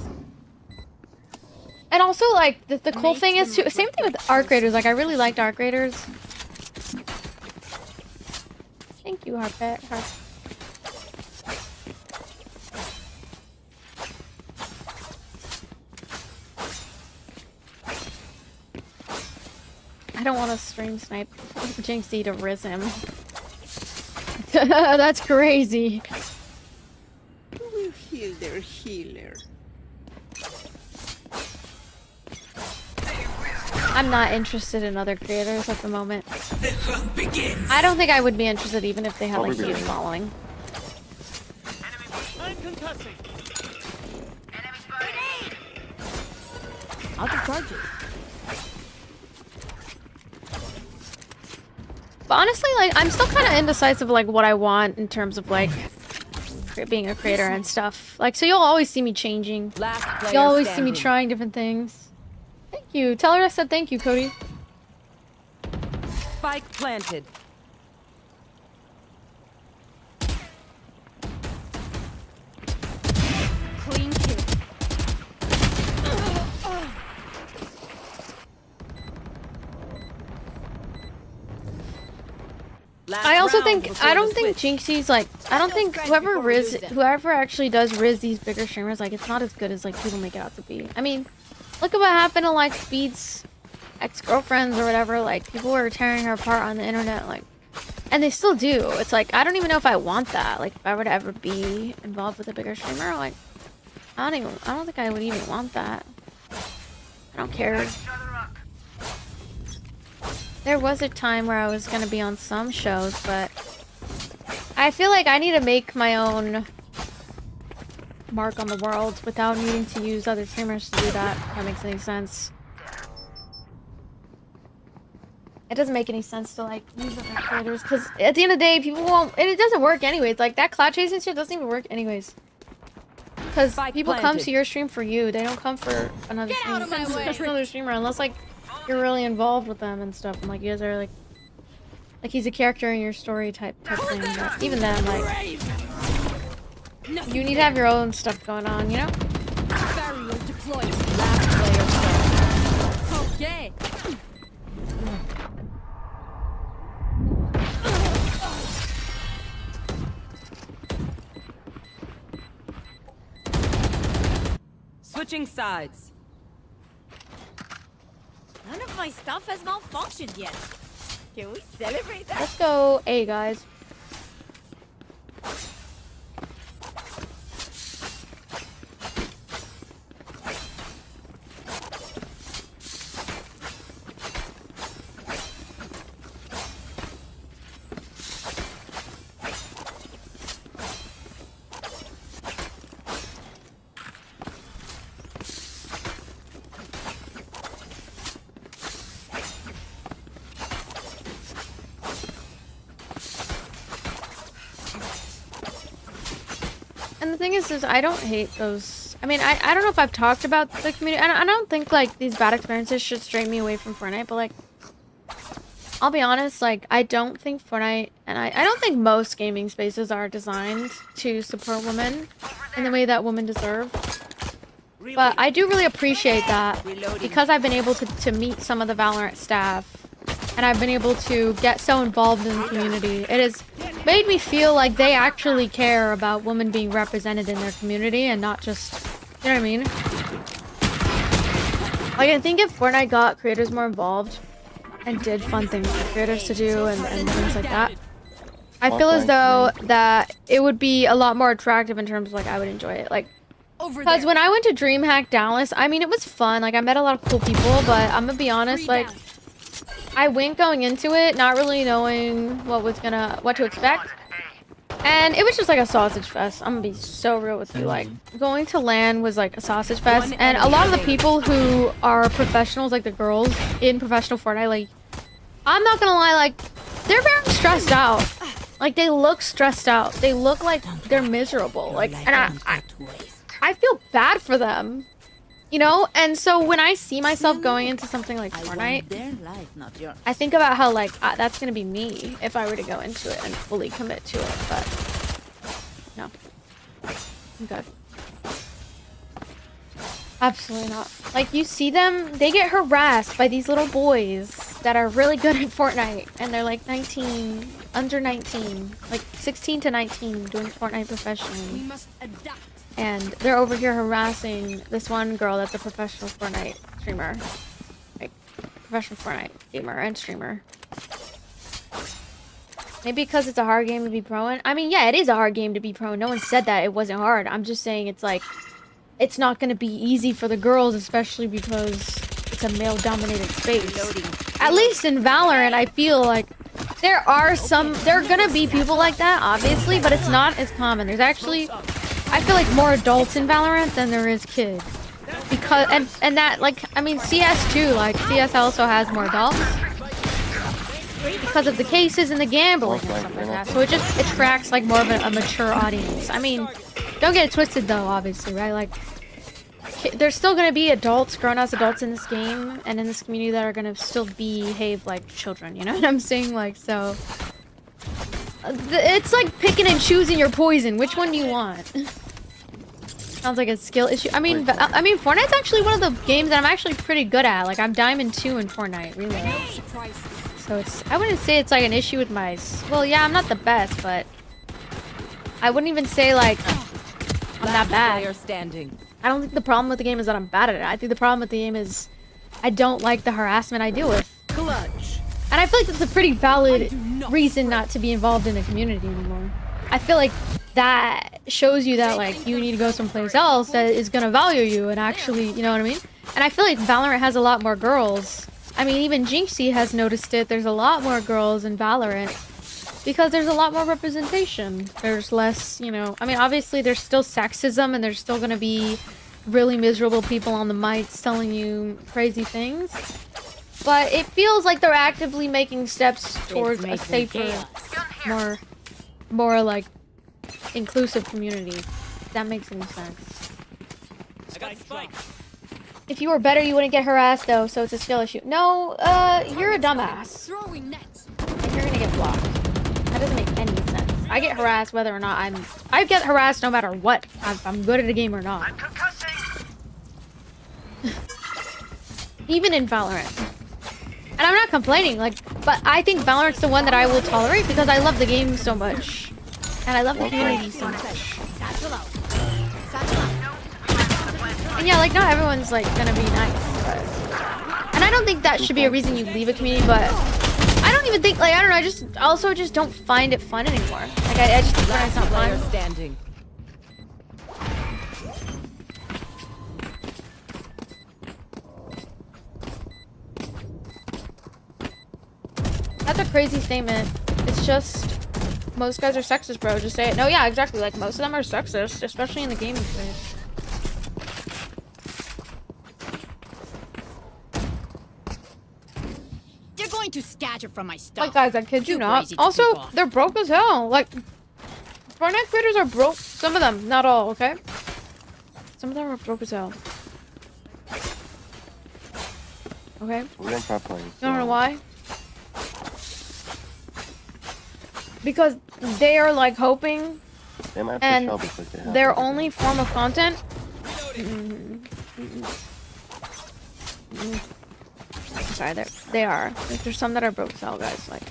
And also, like, the cool thing is, too, same thing with art creators. Like, I really liked art creators. Thank you, Harpet. I don't want to stream snipe Jinxie to riz him. That's crazy. Who will heal their healer? I'm not interested in other creators at the moment. I don't think I would be interested even if they had like a huge following. I'm concussing. I'll just charge it. But honestly, like, I'm still kind of indecisive like what I want in terms of like being a creator and stuff. Like, so you'll always see me changing. You'll always see me trying different things. Thank you. Tell her I said thank you, Cody. Spike planted. Clean kill. Last I also round think before I the don't think switch. Jinxie's like I don't think whoever before we lose Riz them. whoever actually does Riz these bigger streamers, like it's not as good as like people make it out to be. I mean, look at what happened to like Speed's ex-girlfriends or whatever. Like people were tearing her apart on the internet, like, and they still do. It's like I don't even know if I want that. Like if I were to ever be involved with a bigger streamer, like I don't think I would even want that. I don't care. There was a time where I was gonna be on some shows, but I feel like I need to make my own mark on the world without needing to use other streamers to do that. If that makes any sense. It doesn't make any sense to like use other creators because at the end of the day, people won't. And it doesn't work anyways. Like that cloud chasing shit doesn't even work anyways. Because Spike people come planted. to your stream for you. They don't come for another Get out of my way. another streamer unless like you're really involved with them and stuff. And like you guys are like he's a character in your story type thing. But even then, like you need to have your own stuff going on, you know? Barrier deployed. Last player standing. Okay. Switching sides. None of my stuff has malfunctioned yet. Can we celebrate that? Let's go A, guys. And the thing is I don't hate those. I mean, I don't know if I've talked about the community. I don't think, like, these bad experiences should stray me away from Fortnite, but, like, I'll be honest, like, I don't think Fortnite, and I don't think most gaming spaces are designed to support women in the way that women deserve. But I do really appreciate that because I've been able to meet some of the Valorant staff and I've been able to get so involved in the community. It has made me feel like they actually care about women being represented in their community and not just, you know what I mean? Like, I think if Fortnite got creators more involved and did fun things for creators to do and things like that, I feel as though that it would be a lot more attractive in terms of, like, I would enjoy it. Like, because when I went to DreamHack Dallas, I mean, it was fun. Like, I met a lot of cool people, but I'm gonna be honest, like, I went going into it not really knowing what to expect. And it was just like a sausage fest. I'm gonna be so real with you. Like, going to LAN was like a sausage fest. And a lot of the people who are professionals, like the girls in professional Fortnite, like, I'm not gonna lie, like, they're very stressed out. Like, they look stressed out. They look like they're miserable. Like, and I feel bad for them. You know? And so when I see myself going into something like Fortnite, Their life, not yours. I think about how, like, that's gonna be me if I were to go into it and fully commit to it, but no. I'm good. Absolutely not. Like, you see them, they get harassed by these little boys that are really good at Fortnite, and they're like 19, under 19, like 16 to 19, doing Fortnite professionally. We must adapt. And they're over here harassing this one girl that's a professional Fortnite streamer. Like, professional Fortnite gamer and streamer. Maybe because it's a hard game to be pro in. I mean, yeah, it is a hard game to be pro in. No one said that it wasn't hard. I'm just saying it's like, it's not going to be easy for the girls, especially because it's a male-dominated space. At least in Valorant, I feel like there are gonna be people like that, obviously, but it's not as common. There's actually, I feel like, more adults in Valorant than there is kids. Because, and that, like, I mean, CS too, like, CS also has more adults. Because of the cases and the gambling and stuff like that. So it just attracts, like, more of a mature audience. I mean, don't get it twisted though, obviously, right? Like, there's still gonna be adults, grown-ass adults in this game and in this community that are gonna still behave like children. You know what I'm saying? Like, so it's like picking and choosing your poison. Which one do you want? Sounds like a skill issue. I mean, Fortnite's actually one of the games that I'm actually pretty good at. Like, I'm Diamond 2 in Fortnite, really. So I wouldn't say it's like an issue with my... Well, yeah, I'm not the best, but I wouldn't even say like I'm that bad. Standing. I don't think the problem with the game is that I'm bad at it. I think the problem with the game is I don't like the harassment I deal with. Clutch. And I feel like that's a pretty valid reason not to be involved in a community anymore. I feel like that shows you that like you need to go someplace else that is gonna value you and actually, you know what I mean? And I feel like Valorant has a lot more girls. I mean, even Jinxie has noticed it. There's a lot more girls in Valorant because there's a lot more representation. There's less, you know, I mean, obviously there's still sexism and there's still gonna be really miserable people on the mics telling you crazy things. But it feels like they're actively making steps towards a safer, more like inclusive community. If that makes any sense. I got spike. If you were better, you wouldn't get harassed though, so it's a skill issue. No, you're a dumbass. Throwing nets. And you're gonna get blocked. That doesn't make any sense. I get harassed whether or not I get harassed no matter what. If I'm good at a game or not. I'm concussing. Even in Valorant. And I'm not complaining, like, but I think Valorant's the one that I will tolerate because I love the game so much. And I love the community so much. And yeah, like, not everyone's, like, gonna be nice, but... And I don't think that should be a reason you leave a community, but... I don't even think, like, I don't know, I just also just don't find it fun anymore. Like, I just think it's not fun. Standing. That's a crazy statement. It's just... Most guys are sexist, bro. Just say it. No, yeah, exactly. Like, most of them are sexist, especially in the gaming space. You're going to scatter from my stuff. Like, guys, I kid you Super not. easy to Also, keep off. they're broke as hell. Like, Fortnite creators are broke. Some of them, not all, okay? Some of them are broke as hell. Okay? We don't try playing. You don't know why? Because they are, like, hoping, They might push and out because they have their to. only form of content... Sorry, they are. Like, there's some that are broke as hell, guys. Like,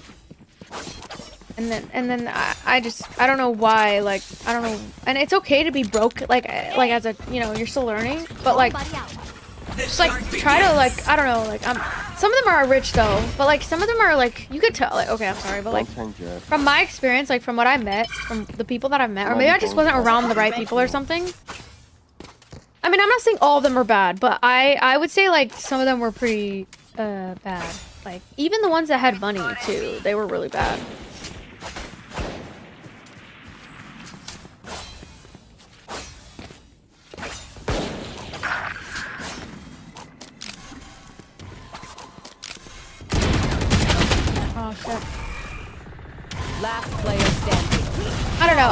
and then I don't know why. Like, I don't know. And it's okay to be broke. Like as a, you know, you're still learning. But like, just like try to like, I don't know. Like, some of them are rich though. But like, some of them are like, you could tell. Like, okay, I'm sorry, but like, from my experience, like from what I met, from the people that I've met, or maybe I just wasn't around the right people or something. I mean, I'm not saying all of them are bad, but I would say like some of them were pretty bad. Like even the ones that had money too, they were really bad. Oh shit. Last player standing. I don't know.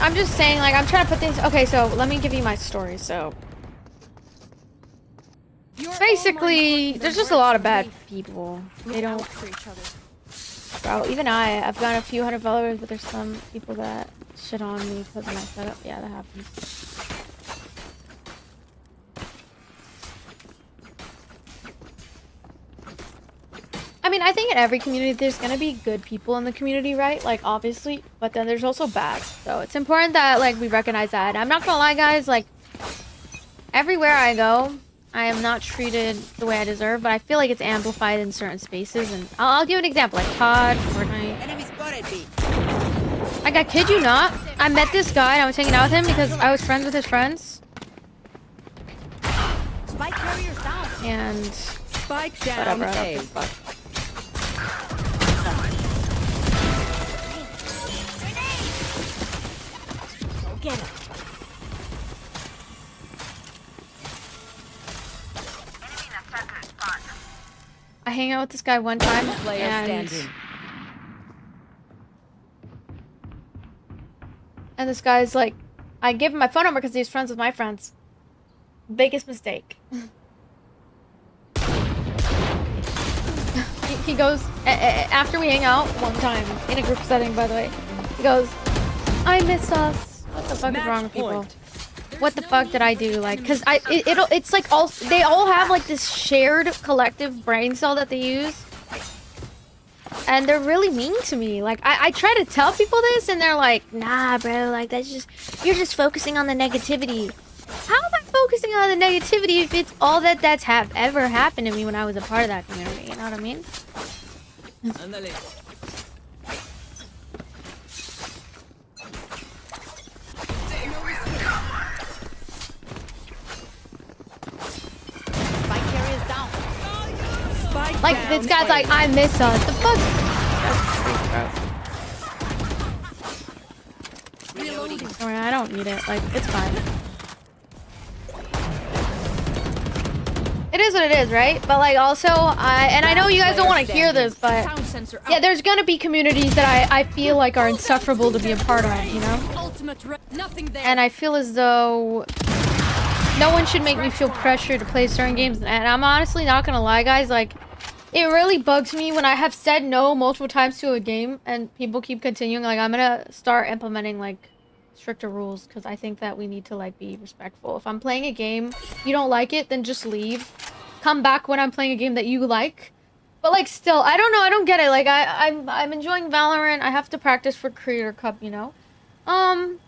I'm just saying, like, I'm trying to put things. Okay, so let me give you my story. So basically, there's just a lot of bad people. They don't. Bro, even I've gotten a few hundred followers, but there's some people that shit on me because of my setup. Yeah, that happens. I mean, I think in every community there's gonna be good people in the community, right? Like, obviously, but then there's also bad. So it's important that, like, we recognize that. I'm not gonna lie, guys, like, everywhere I go, I am not treated the way I deserve, but I feel like it's amplified in certain spaces. And I'll give an example, like COD, Fortnite. Enemy spotted B. Like, I kid you not, I met this guy and I was hanging out with him because I was friends with his friends. Spike carrier down. And Spike down. whatever, I don't A. give a fuck. Go get him. I hang out with this guy one time, Player and standing. this guy's like, I give him my phone number because he's friends with my friends. Biggest mistake. He goes, after we hang out one time, in a group setting, by the way, he goes, I miss us. What the fuck is wrong with people? What the fuck did I do? Like, cause it's like they all have like this shared collective brain cell that they use. And they're really mean to me. Like, I try to tell people this and they're like, nah, bro, like that's just, you're just focusing on the negativity. How am I focusing on the negativity if it's all that's ever happened to me when I was a part of that community? You know what I mean? Ándale. Spike carrier is down. Spike Like, down this guy's A. like, I miss us. The fuck? Reloading. Alright, I don't need it. Like, it's fine. It is what it is, right? But like, also, I know you guys don't want to hear this, but Sound sensor out. yeah, there's gonna be communities that I feel like are insufferable to be a part of, you know? Nothing there. And I feel as though no one should make me feel pressure to play certain games. And I'm honestly not gonna lie, guys. Like, it really bugs me when I have said no multiple times to a game and people keep continuing. Like, I'm gonna start implementing, like, stricter rules because I think that we need to, like, be respectful. If I'm playing a game, you don't like it, then just leave. Come back when I'm playing a game that you like. But, like, still, I don't know. I don't get it. Like, I'm enjoying Valorant. I have to practice for Creator Cup, you know? And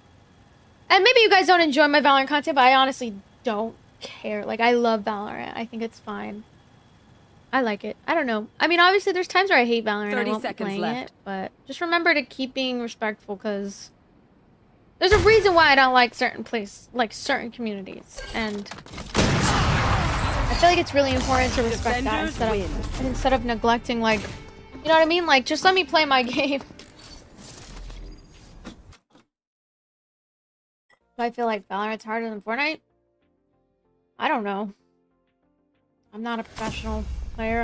maybe you guys don't enjoy my Valorant content, but I honestly don't care. Like, I love Valorant. I think it's fine. I like it. I don't know. I mean, obviously, there's times where I hate Valorant. 30 I won't be seconds playing left. it, but just remember to keep being respectful, because there's a reason why I don't like certain certain communities, and I feel like it's really important to respect that instead of neglecting, like, you know what I mean? Like, just let me play my game. Do I feel like Valorant's harder than Fortnite? I don't know. I'm not a professional player.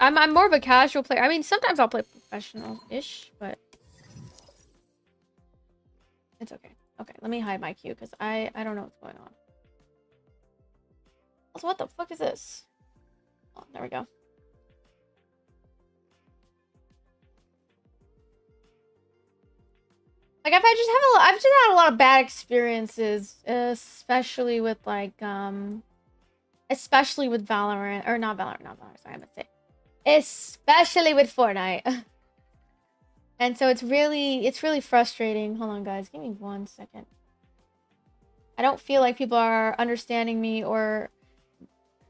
I'm more of a casual player. I mean, sometimes I'll play professional-ish, but it's okay. Okay, let me hide my queue because I don't know what's going on. Also, what the fuck is this? Oh, there we go. Like, I've just had a lot of bad experiences, especially with especially with Valorant, or not Valorant, sorry, I meant to say. Especially with Fortnite. And so it's really frustrating. Hold on, guys. Give me 1 second. I don't feel like people are understanding me or,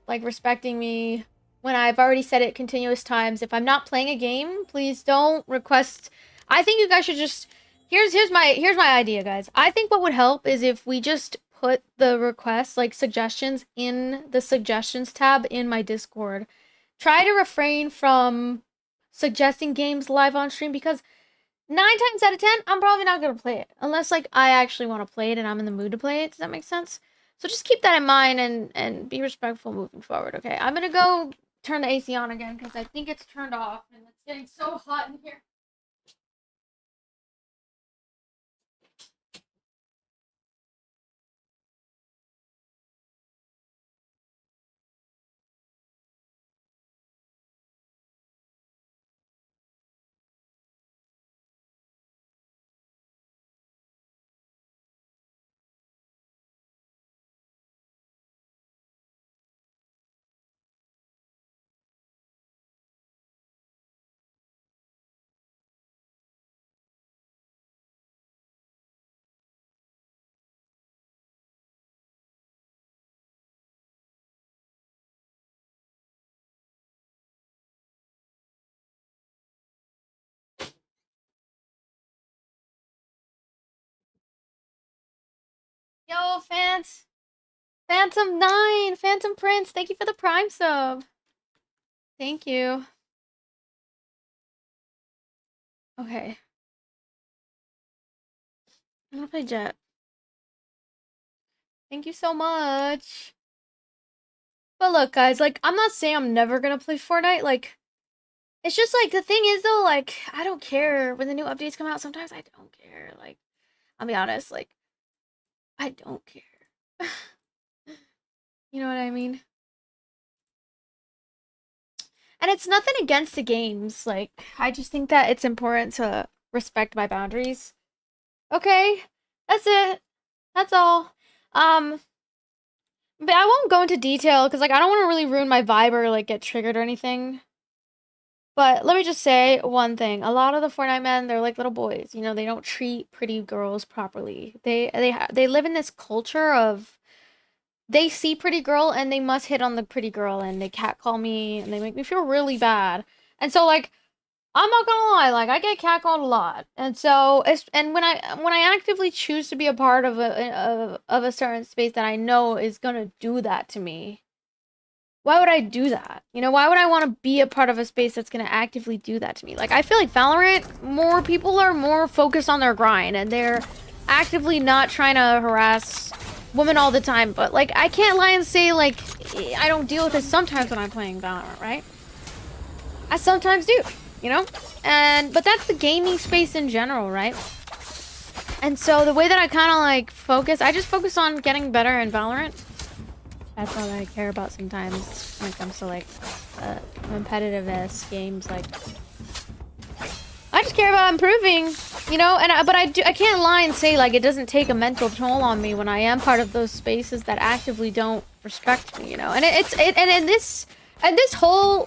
like, respecting me when I've already said it continuous times. If I'm not playing a game, please don't request. I think you guys should just... Here's my idea, guys. I think what would help is if we just put the requests, like suggestions, in the suggestions tab in my Discord. Try to refrain from suggesting games live on stream, because 9 times out of 10, I'm probably not going to play it. Unless, like, I actually want to play it and I'm in the mood to play it. Does that make sense? So just keep that in mind and be respectful moving forward, okay? I'm going to go turn the AC on again because I think it's turned off and it's getting so hot in here. Yo, fans! Phantom 9! Phantom Prince, thank you for the Prime sub! Thank you. Okay. I'm gonna play Jet. Thank you so much! But look, guys, like, I'm not saying I'm never gonna play Fortnite, like... It's just, like, the thing is, though, like, I don't care. When the new updates come out, sometimes I don't care. Like, I'll be honest, like, I don't care. You know what I mean? And it's nothing against the games. Like, I just think that it's important to respect my boundaries. Okay, that's it. That's all. But I won't go into detail because, like, I don't want to really ruin my vibe or, like, get triggered or anything. But let me just say one thing. A lot of the Fortnite men, they're like little boys. You know, they don't treat pretty girls properly. They live in this culture of they see pretty girl and they must hit on the pretty girl and they catcall me and they make me feel really bad. And so, like, I'm not gonna lie, like, I get catcalled a lot. And so and when I actively choose to be a part of a certain space that I know is gonna do that to me, why would I do that? You know, why would I want to be a part of a space that's gonna actively do that to me? Like, I feel like Valorant, more people are more focused on their grind and they're actively not trying to harass women all the time. But, like, I can't lie and say, like, I don't deal with it sometimes when I'm playing Valorant, right? I sometimes do, you know? But that's the gaming space in general, right? And so the way that I kind of, like, I just focus on getting better in Valorant. That's all I care about sometimes when it comes to, like, competitive-ass games. Like, I just care about improving, you know. But I can't lie and say, like, it doesn't take a mental toll on me when I am part of those spaces that actively don't respect me, you know. And this whole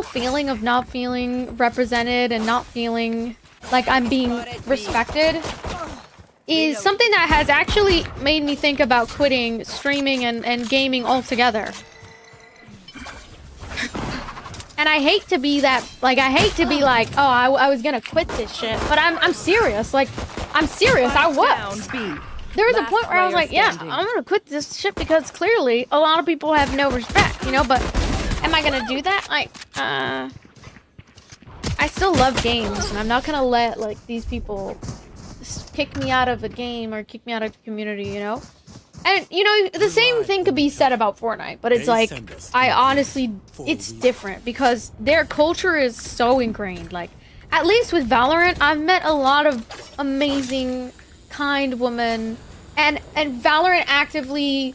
feeling of not feeling represented and not feeling like I'm being respected is something that has actually made me think about quitting streaming and gaming altogether. And I hate to be that, like, oh, I was gonna quit this shit, but I'm serious. Like, I'm serious. I was. There was a point where I was like, yeah, I'm gonna quit this shit because clearly a lot of people have no respect, you know. But am I gonna do that? Like, I still love games, and I'm not gonna let, like, these people kick me out of a game or kick me out of the community, you know? And, you know, the same thing could be said about Fortnite, but it's like, I honestly, it's different because their culture is so ingrained. Like, at least with Valorant, I've met a lot of amazing, kind women, and Valorant actively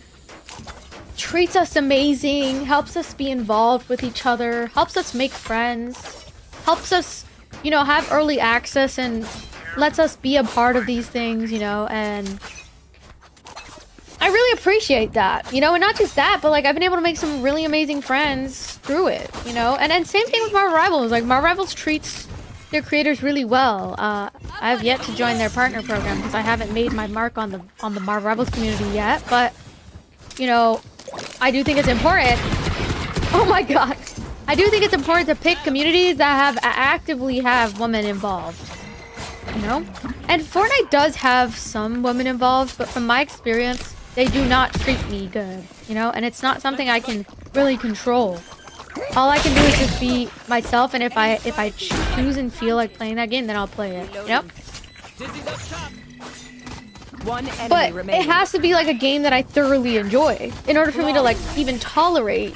treats us amazing, helps us be involved with each other, helps us make friends, helps us, you know, have early access and lets us be a part of these things, you know. And I really appreciate that, you know. And not just that, but, like, I've been able to make some really amazing friends through it, you know. And then same thing with my rivals. Like, my rivals treats their creators really well. I've yet to join their partner program because I haven't made my mark on the Mar Rivals community yet, but, you know, I do think it's important. Oh my god. I do think it's important to pick communities that actively have women involved, you know? And Fortnite does have some women involved, but from my experience, they do not treat me good, you know? And it's not something I can really control. All I can do is just be myself, and if I choose and feel like playing that game, then I'll play it, you know? But it has to be, like, a game that I thoroughly enjoy in order for me to, like, even tolerate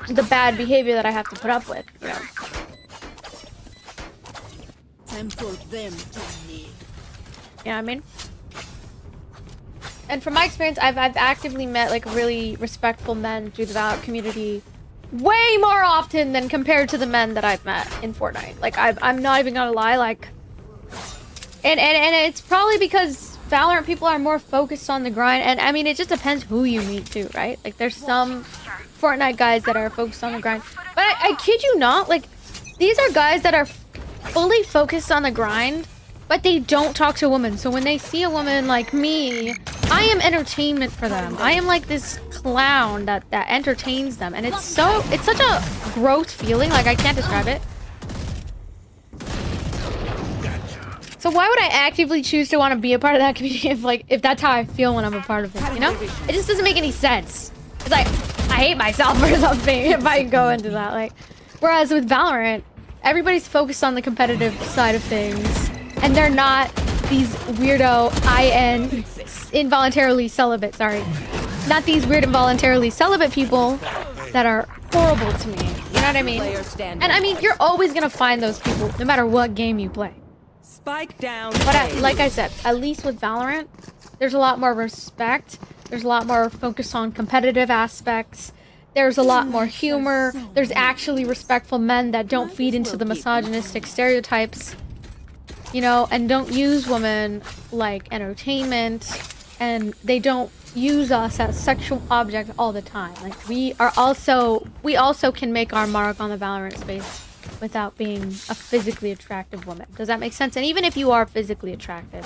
the bad behavior that I have to put up with, you know? Time for them to live. You know what I mean? And from my experience, I've actively met, like, really respectful men through the Valorant community way more often than compared to the men that I've met in Fortnite. Like, I'm not even gonna lie, like, and it's probably because Valorant people are more focused on the grind, and I mean, it just depends who you meet too, right? Like, there's some Fortnite guys that are focused on the grind, but I kid you not, like, these are guys that are fully focused on the grind, but they don't talk to women. So when they see a woman like me, I am entertainment for them. I am like this clown that entertains them, and it's such a gross feeling. Like, I can't describe it. So why would I actively choose to want to be a part of that community if that's how I feel when I'm a part of it, you know? It just doesn't make any sense. It's like, I hate myself or something if I go into that. Like, whereas with Valorant, everybody's focused on the competitive side of things, and they're not these weirdo involuntarily celibate, sorry. Not these weird involuntarily celibate people that are horrible to me. You know what I mean? And I mean, you're always gonna find those people no matter what game you play. Spike down. But like I said, at least with Valorant, there's a lot more respect. There's a lot more focus on competitive aspects. There's a lot more humor. There's actually respectful men that don't feed into the misogynistic stereotypes, you know, and don't use women like entertainment, and they don't use us as sexual objects all the time. Like we also can make our mark on the Valorant space without being a physically attractive woman. Does that make sense? And even if you are physically attractive,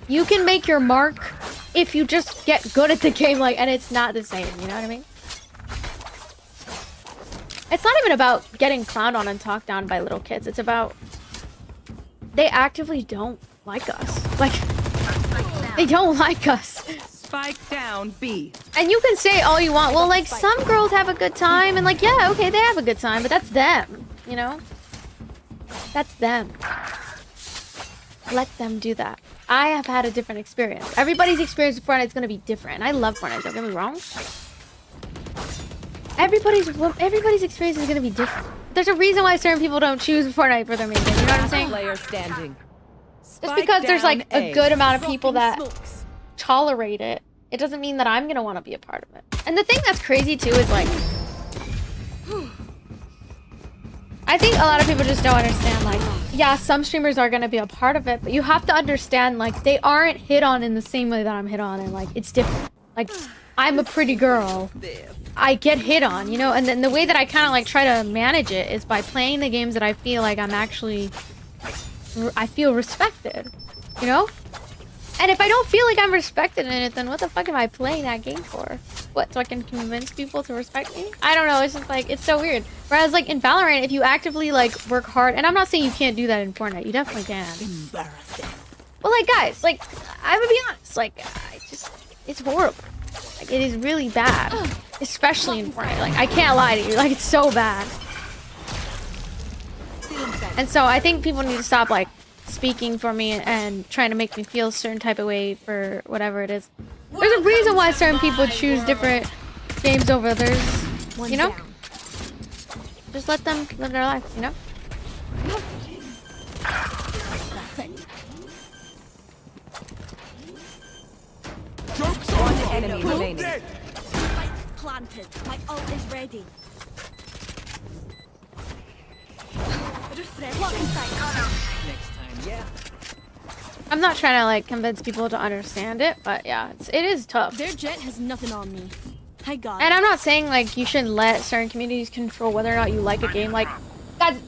you can make your mark if you just get good at the game, like, and it's not the same, you know what I mean? It's not even about getting clowned on and talked down by little kids. It's about they actively don't like us. Like, they don't like us. Spike down B. And you can say all you want. Well, like, some girls have a good time, and like, yeah, okay, they have a good time, but that's them, you know? That's them. Let them do that. I have had a different experience. Everybody's experience with Fortnite is going to be different. And I love Fortnite, don't get me wrong. Everybody's experience is going to be different. There's a reason why certain people don't choose Fortnite for their main game, you know what I'm saying? Player standing. Just because there's like a good amount of people that Smokes. tolerate it, it doesn't mean that I'm going to want to be a part of it. And the thing that's crazy too is like, I think a lot of people just don't understand, like, yeah, some streamers are going to be a part of it, but you have to understand, like, they aren't hit on in the same way that I'm hit on, and like, it's different. Like, I'm a pretty girl. I get hit on, you know? And then the way that I kind of like try to manage it is by playing the games that I feel like I feel respected, you know? And if I don't feel like I'm respected in it, then what the fuck am I playing that game for? What, so I can convince people to respect me? I don't know, it's just like, it's so weird. Whereas like in Valorant, if you actively like work hard, and I'm not saying you can't do that in Fortnite, you definitely can. Embarrassing. But like guys, like, I'm gonna be honest, like, it's horrible. Like, it is really bad. Especially in Fortnite, like, I can't lie to you, like, it's so bad. And so I think people need to stop like speaking for me and trying to make me feel a certain type of way for whatever it is. There's a reason why certain people choose different games over others, you know? Just let them live their life, you know? One enemy remaining. Spike planted. My ult is ready. Refresh. Next time, yeah. I'm not trying to like convince people to understand it, but yeah, it is tough. Their jet has nothing on me. I got And it. I'm not saying like you shouldn't let certain communities control whether or not you like a game. Like, guys,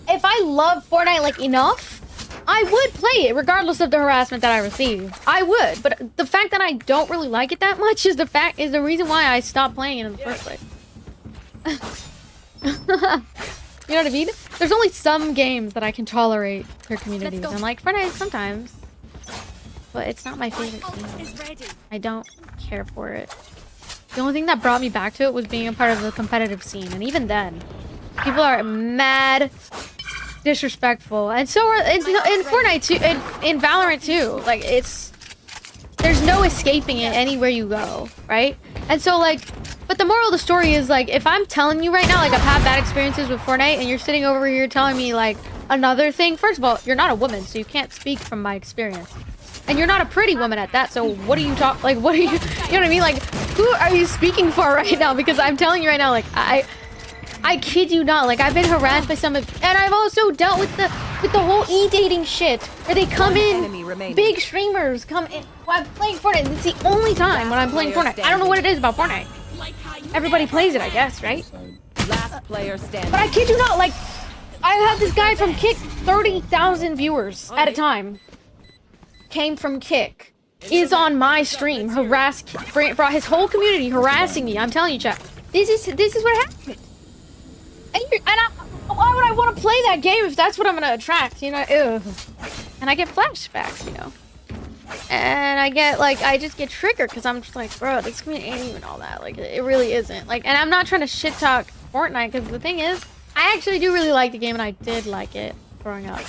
if I love Fortnite like enough, I would play it regardless of the harassment that I receive. I would, but the fact that I don't really like it that much is the reason why I stopped playing it in the first place. You know what I mean? There's only some games that I can tolerate their communities, and like Fortnite sometimes, but it's not my favorite game. Is ready. I don't care for it. The only thing that brought me back to it was being a part of the competitive scene, and even then, people are mad disrespectful, and so are in Fortnite too, in Valorant too. Like, there's no escaping it anywhere you go, right? And so like, but the moral of the story is like, if I'm telling you right now, like, I've had bad experiences with Fortnite, and you're sitting over here telling me like another thing, first of all, you're not a woman, so you can't speak from my experience. And you're not a pretty woman at that, so what are you like, what are you know what I mean? Like, who are you speaking for right now? Because I'm telling you right now, like, I kid you not, like, I've been harassed by some of, and I've also dealt with the whole e-dating shit, where they come in, big streamers come in while I'm playing Fortnite. It's the only time when I'm playing Fortnite. I don't know what it is about Fortnite. Everybody plays it, I guess, right? Last player standing. But I kid you not, like, I have this guy from Kick, 30,000 viewers at a time. Came from Kick. Is on my stream, brought his whole community harassing me. I'm telling you, chat. This is what happened. Why would I want to play that game if that's what I'm gonna attract, you know? Ew. And I get flashbacks, you know? And I get, like, I just get triggered because I'm just like, bro, this community ain't even all that. Like, it really isn't. Like, and I'm not trying to shit talk Fortnite, because the thing is, I actually do really like the game, and I did like it growing up.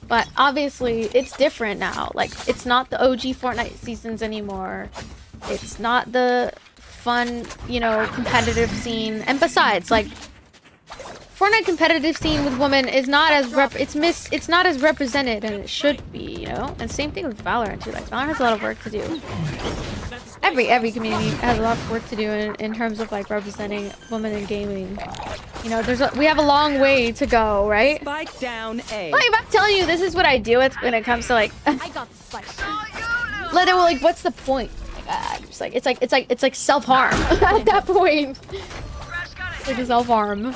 But obviously, it's different now. Like, it's not the OG Fortnite seasons anymore. It's not the fun, you know, competitive scene. And besides, like, Fortnite competitive scene with women is not as it's not as represented and it should be, you know? And same thing with Valorant too. Like Valorant has a lot of work to do. Every community has a lot of work to do in terms of like representing women in gaming. You know, we have a long way to go, right? Spike down A. Like if I'm telling you this is what I deal with when it comes to like I got the spike. like what's the point? Just like it's like self-harm at that point. It's like a self-harm.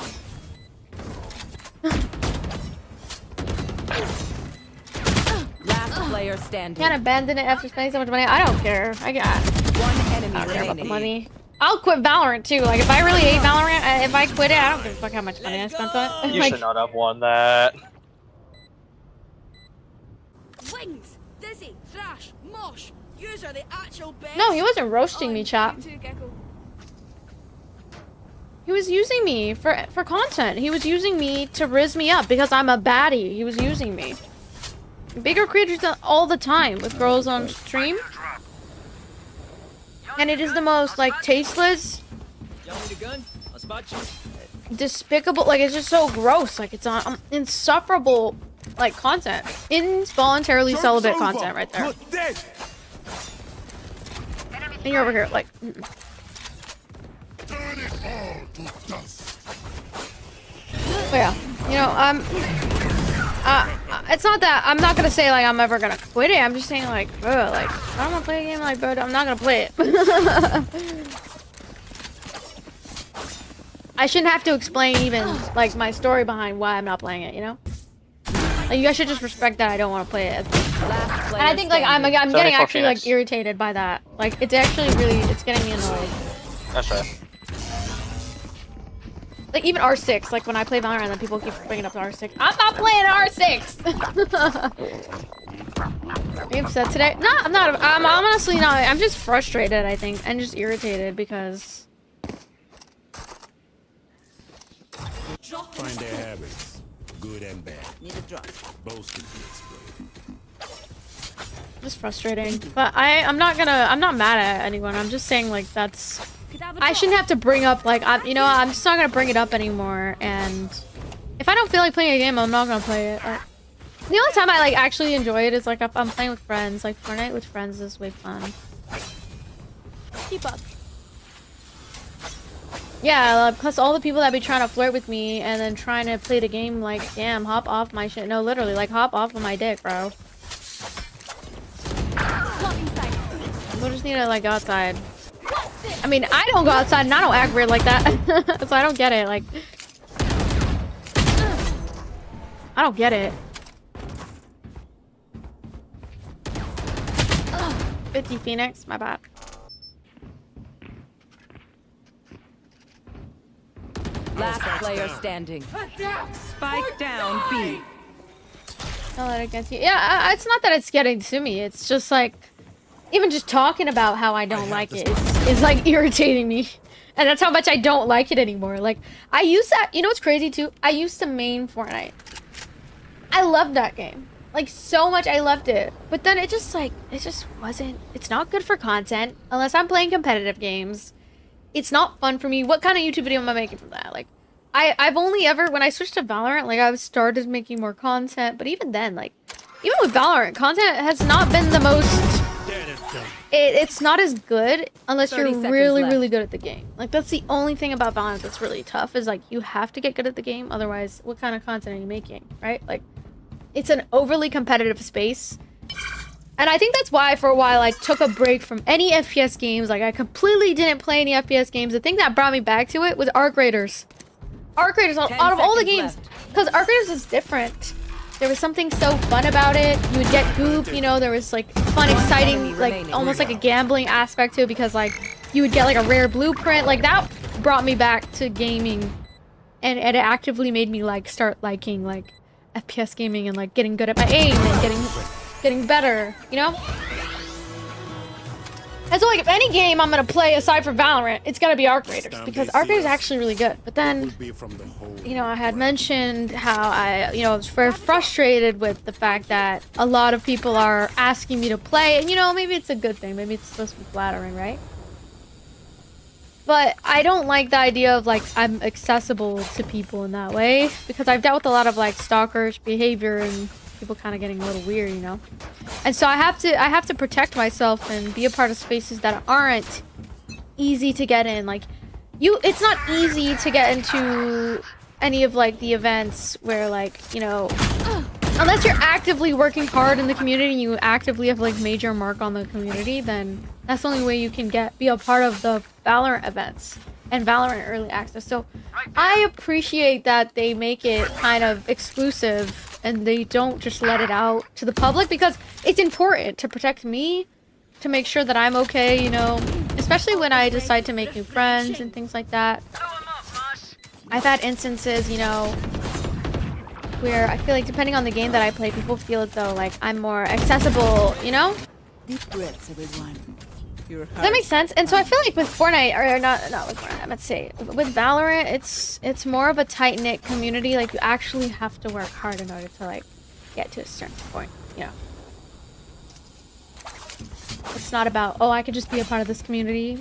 Last player standing. Can't abandon it after spending so much money. I don't care. I got One enemy about the remaining. money. I'll quit Valorant too. Like if I really hate Valorant, if I quit it, I don't give a fuck how much money I spent on it. You Like, should not have won that. Wings, Dizzy, Thrash, Mosh. Yous are the actual best. no, he wasn't roasting me, chap. You too, Gecko. He was using me for content. He was using me to rizz me up because I'm a baddie. He was using me. Bigger creators all the time with girls on stream. And it is the most like tasteless, Y'all need a gun? I'll spot you. despicable, like it's just so gross. Like it's on insufferable like content. Involuntarily celibate content right there. You're dead. And you're over here like But yeah, you know, it's not that I'm not gonna say like I'm ever gonna quit it. I'm just saying like, bro, like I don't wanna play a game like, bro, I'm not gonna play it. I shouldn't have to explain even like my story behind why I'm not playing it. You know, like you guys should just respect that I don't want to play it. Last player And I think like I'm standing. getting 74 actually like Phoenix. irritated by that. Like it's actually it's getting me annoyed. That's right. Like even R6, like when I play Valorant, then people keep bringing up R6. I'm not playing R6. Are you upset today? No, I'm not. I'm honestly not. I'm just frustrated, I think, and just irritated because Find their habits, good and bad. Need a drop. Both can be exploited. just frustrating. But I'm not mad at anyone. I'm just saying like that's. I shouldn't have to bring up like I'm just not gonna bring it up anymore. And if I don't feel like playing a game, I'm not gonna play it. Like, the only time I like actually enjoy it is like if I'm playing with friends. Like Fortnite with friends is way fun. Keep up. Yeah, plus all the people that be trying to flirt with me and then trying to play the game like, damn, hop off my shit. No, literally, like hop off of my dick, bro. We'll just need to like go outside. I mean, I don't go outside and I don't act weird like that. So I don't get it, like... I don't get it. 50 Phoenix, my bad. Last player standing. Spike down B. I'll let it against you. Yeah, it's not that it's getting to me. It's just like... Even just talking about how I don't like it is like irritating me. And that's how much I don't like it anymore. Like, I used that, you know what's crazy too? I used to main Fortnite. I loved that game. Like, so much I loved it. But then it just wasn't, it's not good for content. Unless I'm playing competitive games. It's not fun for me. What kind of YouTube video am I making from that? Like, I've only ever, when I switched to Valorant, like, I started making more content. But even then, like, even with Valorant, content has not been the most... It's not as good unless you're 30 seconds really, left. really good at the game. Like, that's the only thing about Valorant that's really tough is, like, you have to get good at the game. Otherwise, what kind of content are you making, right? Like, it's an overly competitive space. And I think that's why, for a while, I took a break from any FPS games. Like, I completely didn't play any FPS games. The thing that brought me back to it was Arc Raiders. Arc Raiders, out of all the games. Because Arc Raiders is different. There was something so fun about it. You would get goop, you know, there was like fun, exciting, like almost like a gambling aspect to it because like you would get like a rare blueprint. Like that brought me back to gaming and it actively made me like start liking like FPS gaming and like getting good at my aim and getting better, you know? And so like if any game I'm gonna play aside from Valorant, it's gonna be Arc Raiders because Arc Raiders is actually really good. But then you know, I had mentioned how I, you know, was very frustrated with the fact that a lot of people are asking me to play, and you know, maybe it's a good thing. Maybe it's supposed to be flattering, right? But I don't like the idea of like I'm accessible to people in that way because I've dealt with a lot of like stalkerish behavior and people kind of getting a little weird, you know. And so I have to protect myself and be a part of spaces that aren't easy to get in. Like it's not easy to get into any of like the events where like, you know, unless you're actively working hard in the community and you actively have like major mark on the community, then that's the only way you can be a part of the Valorant events and Valorant early access. So I appreciate that they make it kind of exclusive and they don't just let it out to the public because it's important to protect me, to make sure that I'm okay, you know, especially when I decide to make new friends and things like that. I've had instances, you know, where I feel like depending on the game that I play, people feel as though like I'm more accessible, you know? Deep breaths, everyone. Does that make sense? And so I feel like with Fortnite, or not with Fortnite, let's say, with Valorant, it's more of a tight-knit community. Like, you actually have to work hard in order to, like, get to a certain point, you know? It's not about, oh, I could just be a part of this community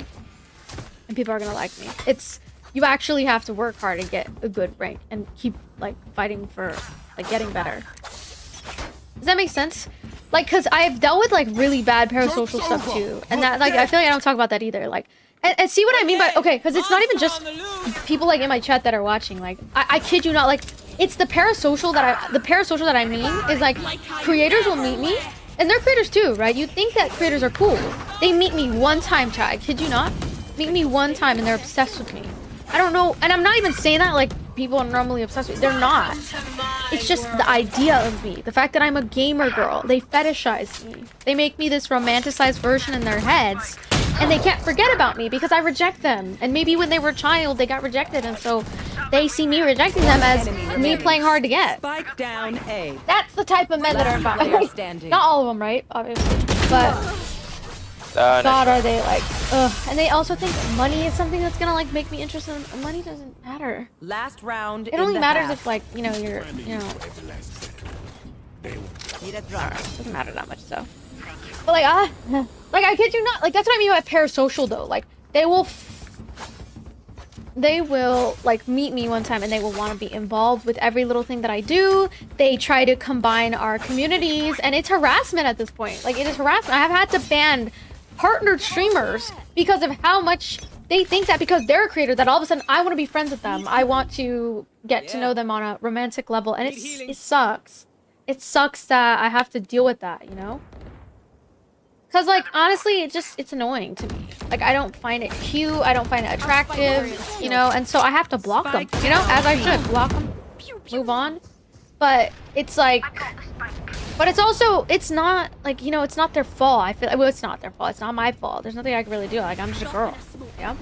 and people are gonna like me. It's, you actually have to work hard and get a good rank and keep, like, fighting for, like, getting better. Does that make sense? Like, cause I've dealt with like really bad parasocial stuff too, and that like I feel like I don't talk about that either. Like, and see what I mean by okay, cause it's not even just people like in my chat that are watching. Like, I kid you not. Like, it's the parasocial that I mean is like creators will meet me, and they're creators too, right? You think that creators are cool? They meet me one time, chat. I kid you not. Meet me one time, and they're obsessed with me. I don't know, and I'm not even saying that like people are normally obsessed with me. They're not. It's just the idea of me. The fact that I'm a gamer girl. They fetishize me. They make me this romanticized version in their heads. And they can't forget about me because I reject them. And maybe when they were a child, they got rejected. And so they see me rejecting them as me playing hard to get. Spike down A. That's the type of men that are about. Not all of them, right? Obviously. But God, are they like, ugh. And they also think money is something that's gonna like make me interested in money. Doesn't matter. Last round. It only matters if like, you know, you're, you know. Need a drop. Doesn't matter that much though. But like, like I kid you not, like that's what I mean by parasocial though. Like they will like meet me one time and they will want to be involved with every little thing that I do. They try to combine our communities and it's harassment at this point. Like it is harassment. I have had to ban partnered streamers because of how much they think that because they're a creator that all of a sudden I want to be friends with them. I want to get to know them on a romantic level and it sucks. It sucks that I have to deal with that, you know? Cause like honestly, it's annoying to me. Like I don't find it cute, I don't find it attractive, you know, and so I have to block them, you know, as I should. Block them, move on. But it's like, but it's also, it's not like, you know, it's not their fault. I feel like, well, it's not their fault. It's not my fault. There's nothing I can really do. Like I'm just a girl, yeah.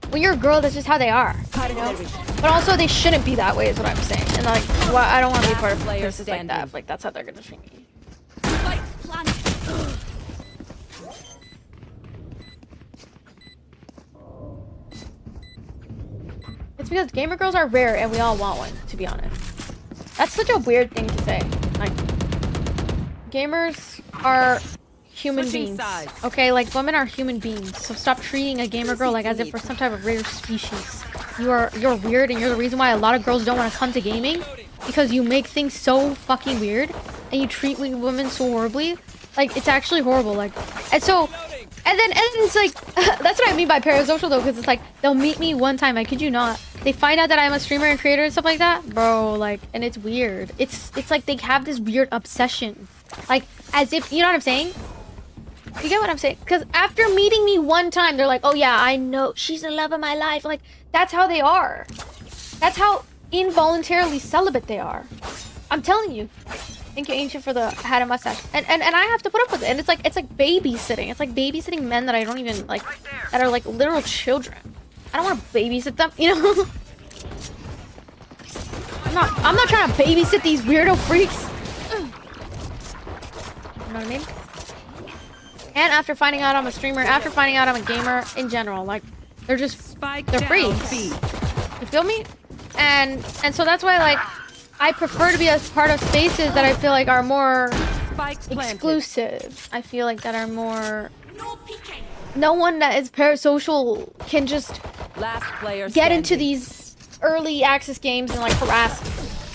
When you're a girl, that's just how they are, you know? But also they shouldn't be that way is what I'm saying. And like, well, I don't want to be part of places like that. Like that's how they're gonna treat me. It's because gamer girls are rare and we all want one, to be honest. That's such a weird thing to say. Like, gamers are human beings. Okay, like women are human beings. So stop treating a gamer girl like as if we're some type of rare species. You're weird and you're the reason why a lot of girls don't want to come to gaming. Because you make things so fucking weird and you treat women so horribly. Like, it's actually horrible. Like, and so, and then it's like, that's what I mean by parasocial though, because it's like, they'll meet me one time, I kid you not. They find out that I'm a streamer and creator and stuff like that. Bro, like, and it's weird. It's like they have this weird obsession. Like, as if, you know what I'm saying? You get what I'm saying? Because after meeting me one time, they're like, oh yeah, I know, she's the love of my life. Like, that's how they are. That's how involuntarily celibate they are. I'm telling you. Thank you, Ancient, for the hat and mustache. And I have to put up with it. And it's like babysitting. It's like babysitting men that I don't even like, that are like literal children. I don't want to babysit them, you know? I'm not trying to babysit these weirdo freaks. You know what I mean? And after finding out I'm a streamer, after finding out I'm a gamer in general, like they're just they're freaks. You feel me? And so that's why like I prefer to be a part of spaces that I feel like are more exclusive. I feel like that are more no one that is parasocial can just Last player get into standing. these early access games and like harass.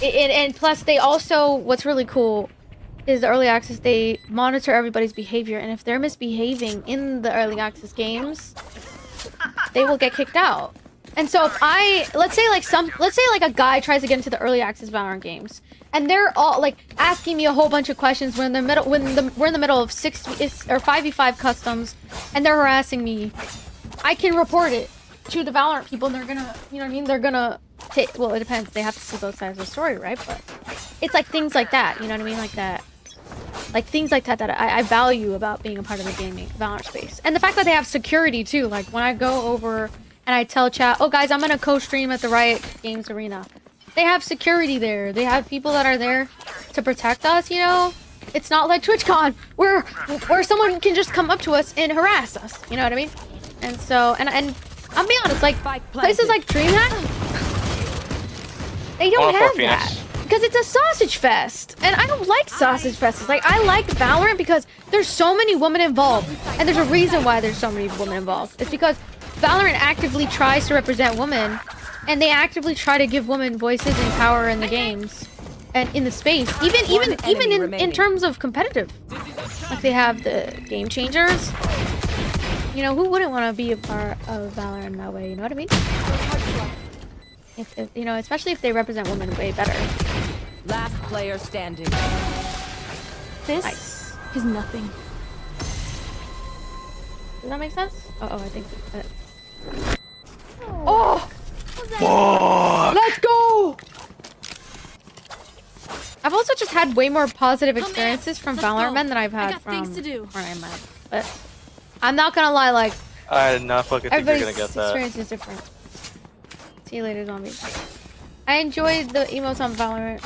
And plus, they also, what's really cool is the early access, they monitor everybody's behavior, and if they're misbehaving in the early access games, they will get kicked out. And so if let's say like a guy tries to get into the early access Valorant games, and they're all like asking me a whole bunch of questions we're in the middle of 5v5 customs, and they're harassing me, I can report it to the Valorant people, and they're gonna, you know what I mean? They're gonna take, well, it depends. They have to see both sides of the story, right? But it's like things like that, you know what I mean? Like that. Like things like that I value about being a part of the gaming Valorant space. And the fact that they have security too. Like when I go over and I tell chat, oh guys, I'm gonna co-stream at the Riot Games Arena. They have security there. They have people that are there to protect us, you know? It's not like TwitchCon where someone can just come up to us and harass us. You know what I mean? And so, and I'll be honest, like places like DreamHack, they don't have that. Because it's a sausage fest. And I don't like sausage fests. Like, I like Valorant because there's so many women involved. And there's a reason why there's so many women involved. It's because Valorant actively tries to represent women. And they actively try to give women voices and power in the games. And in the space. Even in terms of competitive. Like, they have the game changers. You know, who wouldn't want to be a part of Valorant in that way? You know what I mean? If you know, especially if they represent women way better. Last player standing. This is nothing. Does that make sense? I think. Oh! Let's go! I've also just had way more positive experiences from Valorant men than I've had from Fortnite men. But I'm not gonna lie, like I did not fucking think you're gonna everybody's get that. experience is different. See you later, zombies. I enjoyed the emotes on Valorant.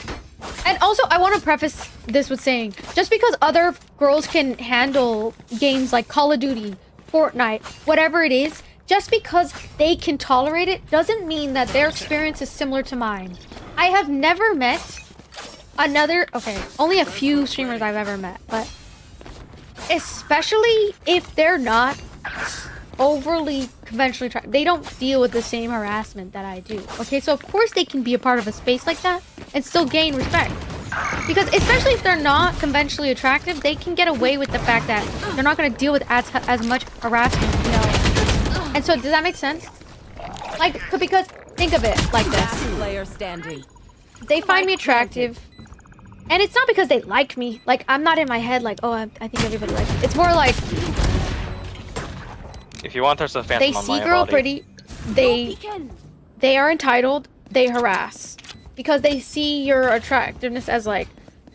And also, I want to preface this with saying, just because other girls can handle games like Call of Duty, Fortnite, whatever it is, just because they can tolerate it, doesn't mean that their experience is similar to mine. I have never met another... Okay, only a few streamers I've ever met, but... Especially if they're not overly conventionally they don't deal with the same harassment that I do. Okay, so of course they can be a part of a space like that and still gain respect. Because especially if they're not conventionally attractive, they can get away with the fact that they're not going to deal with as much harassment, you know. And so, does that make sense? Like, because think of it like this. Last player standing. They find me attractive. And it's not because they like me. Like, I'm not in my head like, oh, I think everybody likes me. It's more like... If you want, there's a phantom They on see my girl body. pretty, they are entitled, they harass. Because they see your attractiveness as like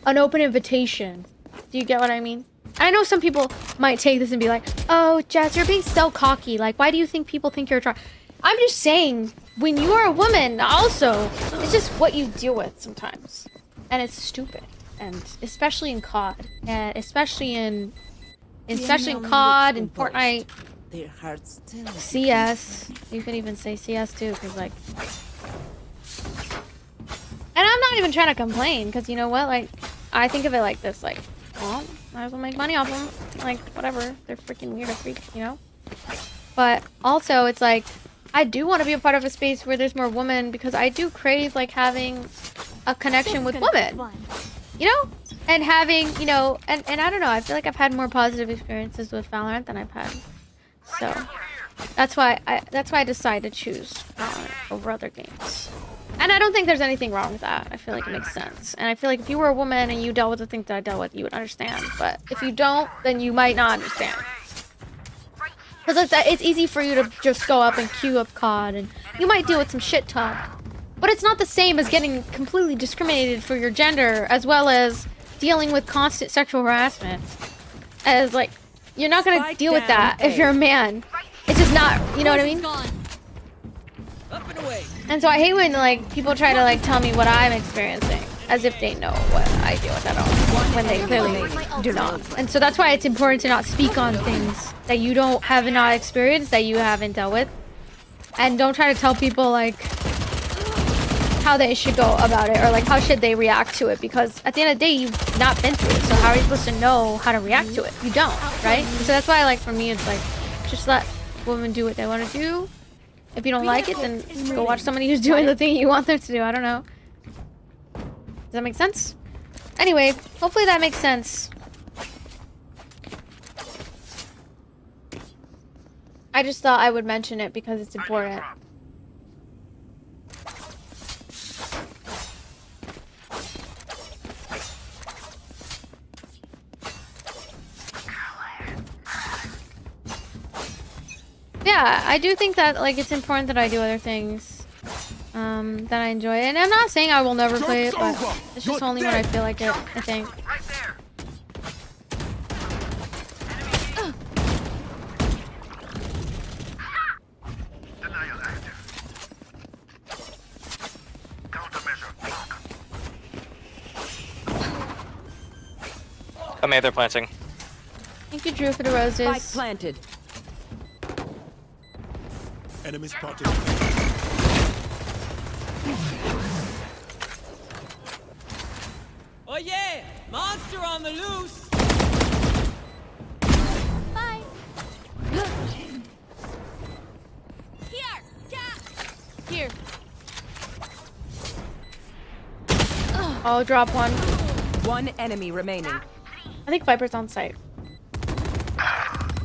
an open invitation. Do you get what I mean? I know some people might take this and be like, oh, Jess, you're being so cocky. Like, why do you think people think you're attractive? I'm just saying, when you are a woman, also, it's just what you deal with sometimes. And it's stupid. And especially in COD. And especially in COD and Fortnite. Their hearts tell us. CS. You could even say CS too, because like... And I'm not even trying to complain, because you know what? Like, I think of it like this, like, well, might as well make money off them. Like, whatever. They're freaking weird or freak, you know? But also, it's like, I do want to be a part of a space where there's more women, because I do crave, like, having a connection with women. You know? And having, you know, and I don't know, I feel like I've had more positive experiences with Valorant than I've had. So, that's why I decided to choose Valorant over other games. And I don't think there's anything wrong with that. I feel like it makes sense. And I feel like if you were a woman and you dealt with the things that I dealt with, you would understand. But if you don't, then you might not understand. Because it's easy for you to just go up and queue up COD, and you might deal with some shit talk. But it's not the same as getting completely discriminated for your gender, as well as dealing with constant sexual harassment. As like, you're not gonna deal with that if you're a man. It's just not, you know what I mean? And so I hate when like people try to like tell me what I'm experiencing, as if they know what I deal with at all, when they clearly do not. And so that's why it's important to not speak on things that you don't have not experienced, that you haven't dealt with. And don't try to tell people like how they should go about it, or like how should they react to it, because at the end of the day you've not been through it, so how are you supposed to know how to react to it? You don't, right? So that's why like for me it's like just let women do what they want to do. If you don't like it, then go watch somebody who's doing the thing you want them to do. I don't know. Does that make sense? Anyway, hopefully that makes sense. I just thought I would mention it because it's important. Yeah, I do think that like it's important that I do other things that I enjoy. And I'm not saying I will never play it, but it's just only when I feel like it, I think. Right there. Denial active. Countermeasure. Come here, they're planting. Thank you, Drew, for the Spike roses. planted. Enemy spotted. Oh yeah! Monster on the loose! Bye. Here, cat. Here. I'll drop one. One enemy remaining. I think Viper's on site.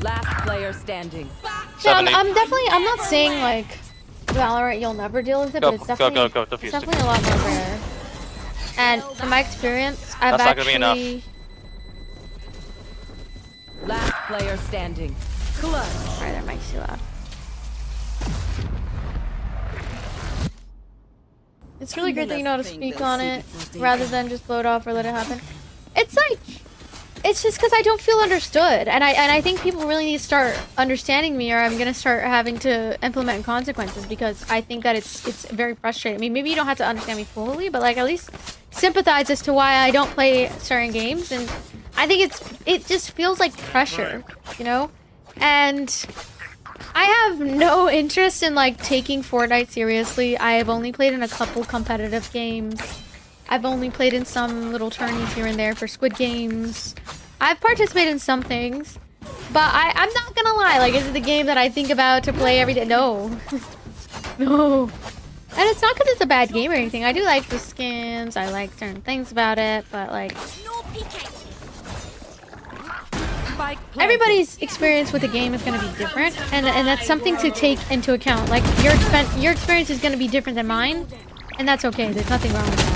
Last player standing. Yeah, 70. I'm not saying like Valorant you'll never deal with it, Go, but it's definitely, go, it's defuse it. definitely a lot more rare. And from my experience, I've That's not gonna be enough. actually... Last player standing. Clutch. Sorry, that mic's too loud. It's really great that you know how to speak on it, rather than just blow it off or let it happen. It's like... It's just because I don't feel understood, and I think people really need to start understanding me, or I'm gonna start having to implement consequences, because I think that it's very frustrating. I mean, maybe you don't have to understand me fully, but like at least sympathize as to why I don't play certain games. And I think it just feels like pressure, you know. And I have no interest in like taking Fortnite seriously. I have only played in a couple competitive games. I've only played in some little tourneys here and there for Squid Games. I've participated in some things, but I'm not gonna lie, like, is it the game that I think about to play every day? No. No. And it's not because it's a bad game or anything. I do like the skins, I like certain things about it, but like... Spike planted. Everybody's experience with the game is going to be different, and that's something to take into account. Like, your experience is going to be different than mine, and that's okay. There's nothing wrong with that.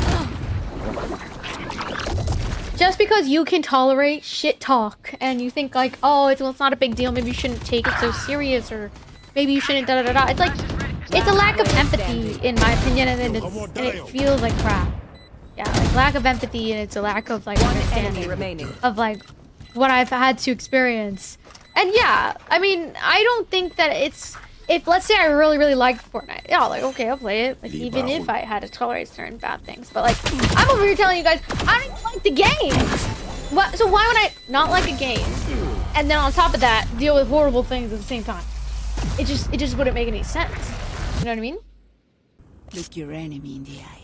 Just because you can tolerate shit talk, and you think like, oh, it's not a big deal, maybe you shouldn't take it so serious, or maybe you shouldn't da-da-da-da. It's like, it's a lack of empathy, in my opinion, and it feels like crap. Yeah, like lack of empathy, and it's a lack of like Enemy understanding remaining. of like what I've had to experience. And yeah, I mean, I don't think that it's, if let's say I really, really like Fortnite, yeah, like, okay, I'll play it, like, even if I had to tolerate certain bad things. But like, I'm over here telling you guys, I don't even like the game. What? So why would I not like a game, and then on top of that, deal with horrible things at the same time? It just wouldn't make any sense. You know what I mean? Look your enemy in the eye.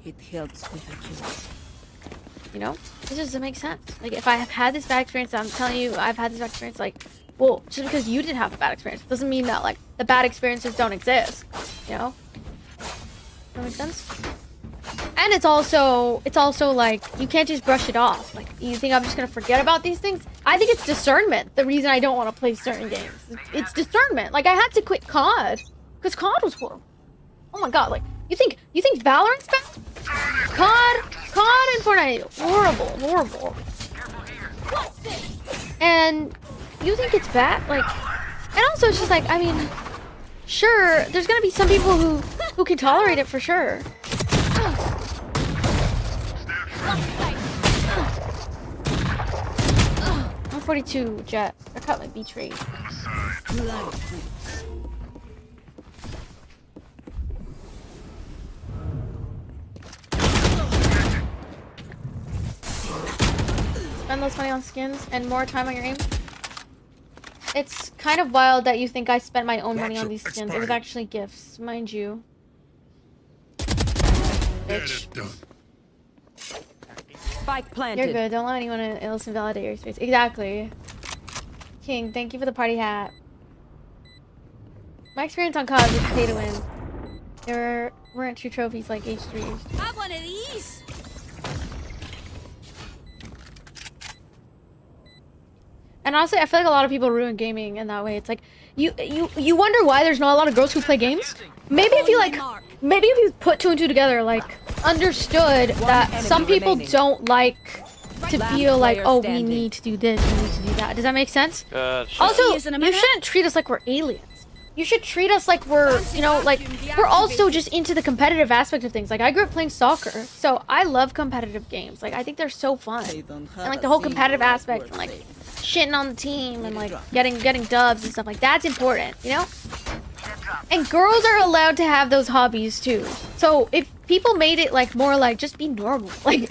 It helps with a kill. You know, this doesn't make sense. Like, if I have had this bad experience, I'm telling you, I've had this bad experience, like, well, just because you didn't have a bad experience doesn't mean that, like, the bad experiences don't exist, you know? That makes sense? And it's also, like, you can't just brush it off. Like, you think I'm just gonna forget about these things? I think it's discernment, the reason I don't want to play certain games. It's discernment. Like, I had to quit COD, because COD was horrible. Oh my god, like, you think Valorant's bad? COD and Fortnite, horrible. And you think it's bad? Like, and also it's just like, I mean, sure, there's gonna be some people who can tolerate it for sure. 142 Jet. I caught my beach rate. Spend less money on skins and more time on your aim. It's kind of wild that you think I spent my own money on these skins. It was actually gifts, mind you. Bitch. Spike planted. You're good. Don't let anyone else invalidate your space. Exactly. King, thank you for the party hat. My experience on COD was pay to win. There weren't true trophies like H3. Have one of these. And honestly, I feel like a lot of people ruin gaming in that way. It's like you wonder why there's not a lot of girls who play games. Maybe if you maybe if you put two and two together, like understood that some people don't like to feel like, oh, we need to do this, we need to do that. Does that make sense? Also, you shouldn't treat us like we're aliens. You should treat us like we're, you know, like we're also just into the competitive aspect of things. Like I grew up playing soccer, so I love competitive games. Like I think they're so fun, and like the whole competitive aspect, and like shitting on the team and like getting dubs and stuff like that's important, you know. And girls are allowed to have those hobbies too. So if people made it like more like just be normal, like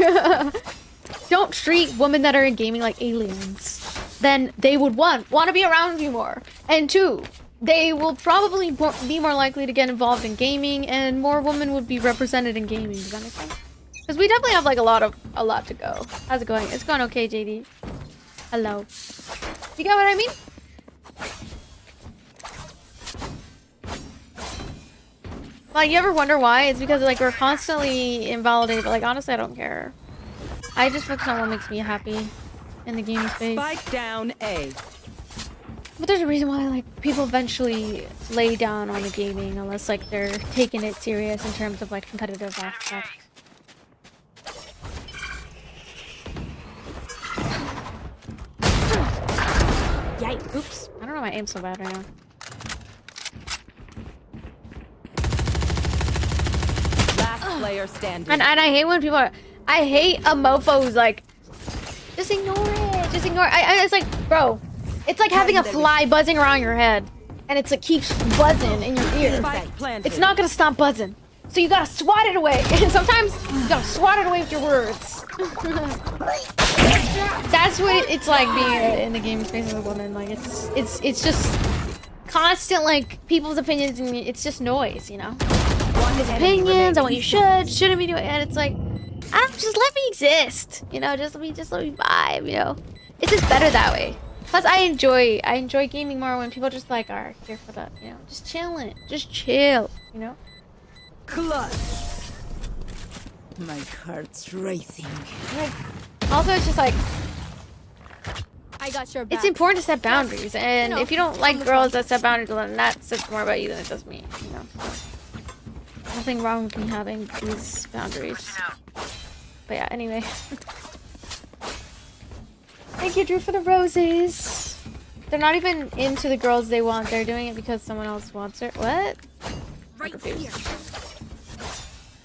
don't treat women that are in gaming like aliens, then they would want to be around you more, and two, they will probably be more likely to get involved in gaming, and more women would be represented in gaming. Does that make sense? Because we definitely have like a lot to go. How's it going? It's going okay, JD. Hello. You get what I mean? Like, you ever wonder why? It's because like we're constantly invalidated, but like honestly, I don't care. I just focus on what makes me happy in the gaming space. Spike down A. But there's a reason why like people eventually lay down on the gaming unless like they're taking it serious in terms of like competitive aspect. Yikes. Oops. I don't know why I aim so bad right now. Last player standing. And I hate when people are, I hate a mofo who's like, just ignore it. Just ignore it. It's like, bro. It's like having a fly buzzing around your head, and it's like keeps buzzing in your ear. It's not gonna stop buzzing, so you gotta swat it away. And sometimes you gotta swat it away with your words. That's what it's like being in the gaming space as a woman. Like it's just constant like people's opinions, and it's just noise, you know. Opinions on what you shouldn't be doing, and it's like, I don't, just let me exist, you know. Just let me vibe, you know. It's just better that way. Plus, I enjoy gaming more when people just like are here for that, you know, just chilling, just chill, you know. Clutch. My heart's racing. Like, also, it's just like I got your back. it's important to set boundaries, and if you don't like girls that set boundaries, then that says more about you than it does me, you know. Nothing wrong with me having these boundaries. But yeah, anyway. Thank you, Drew, for the roses. They're not even into the girls they want. They're doing it because someone else wants it. What? Right here.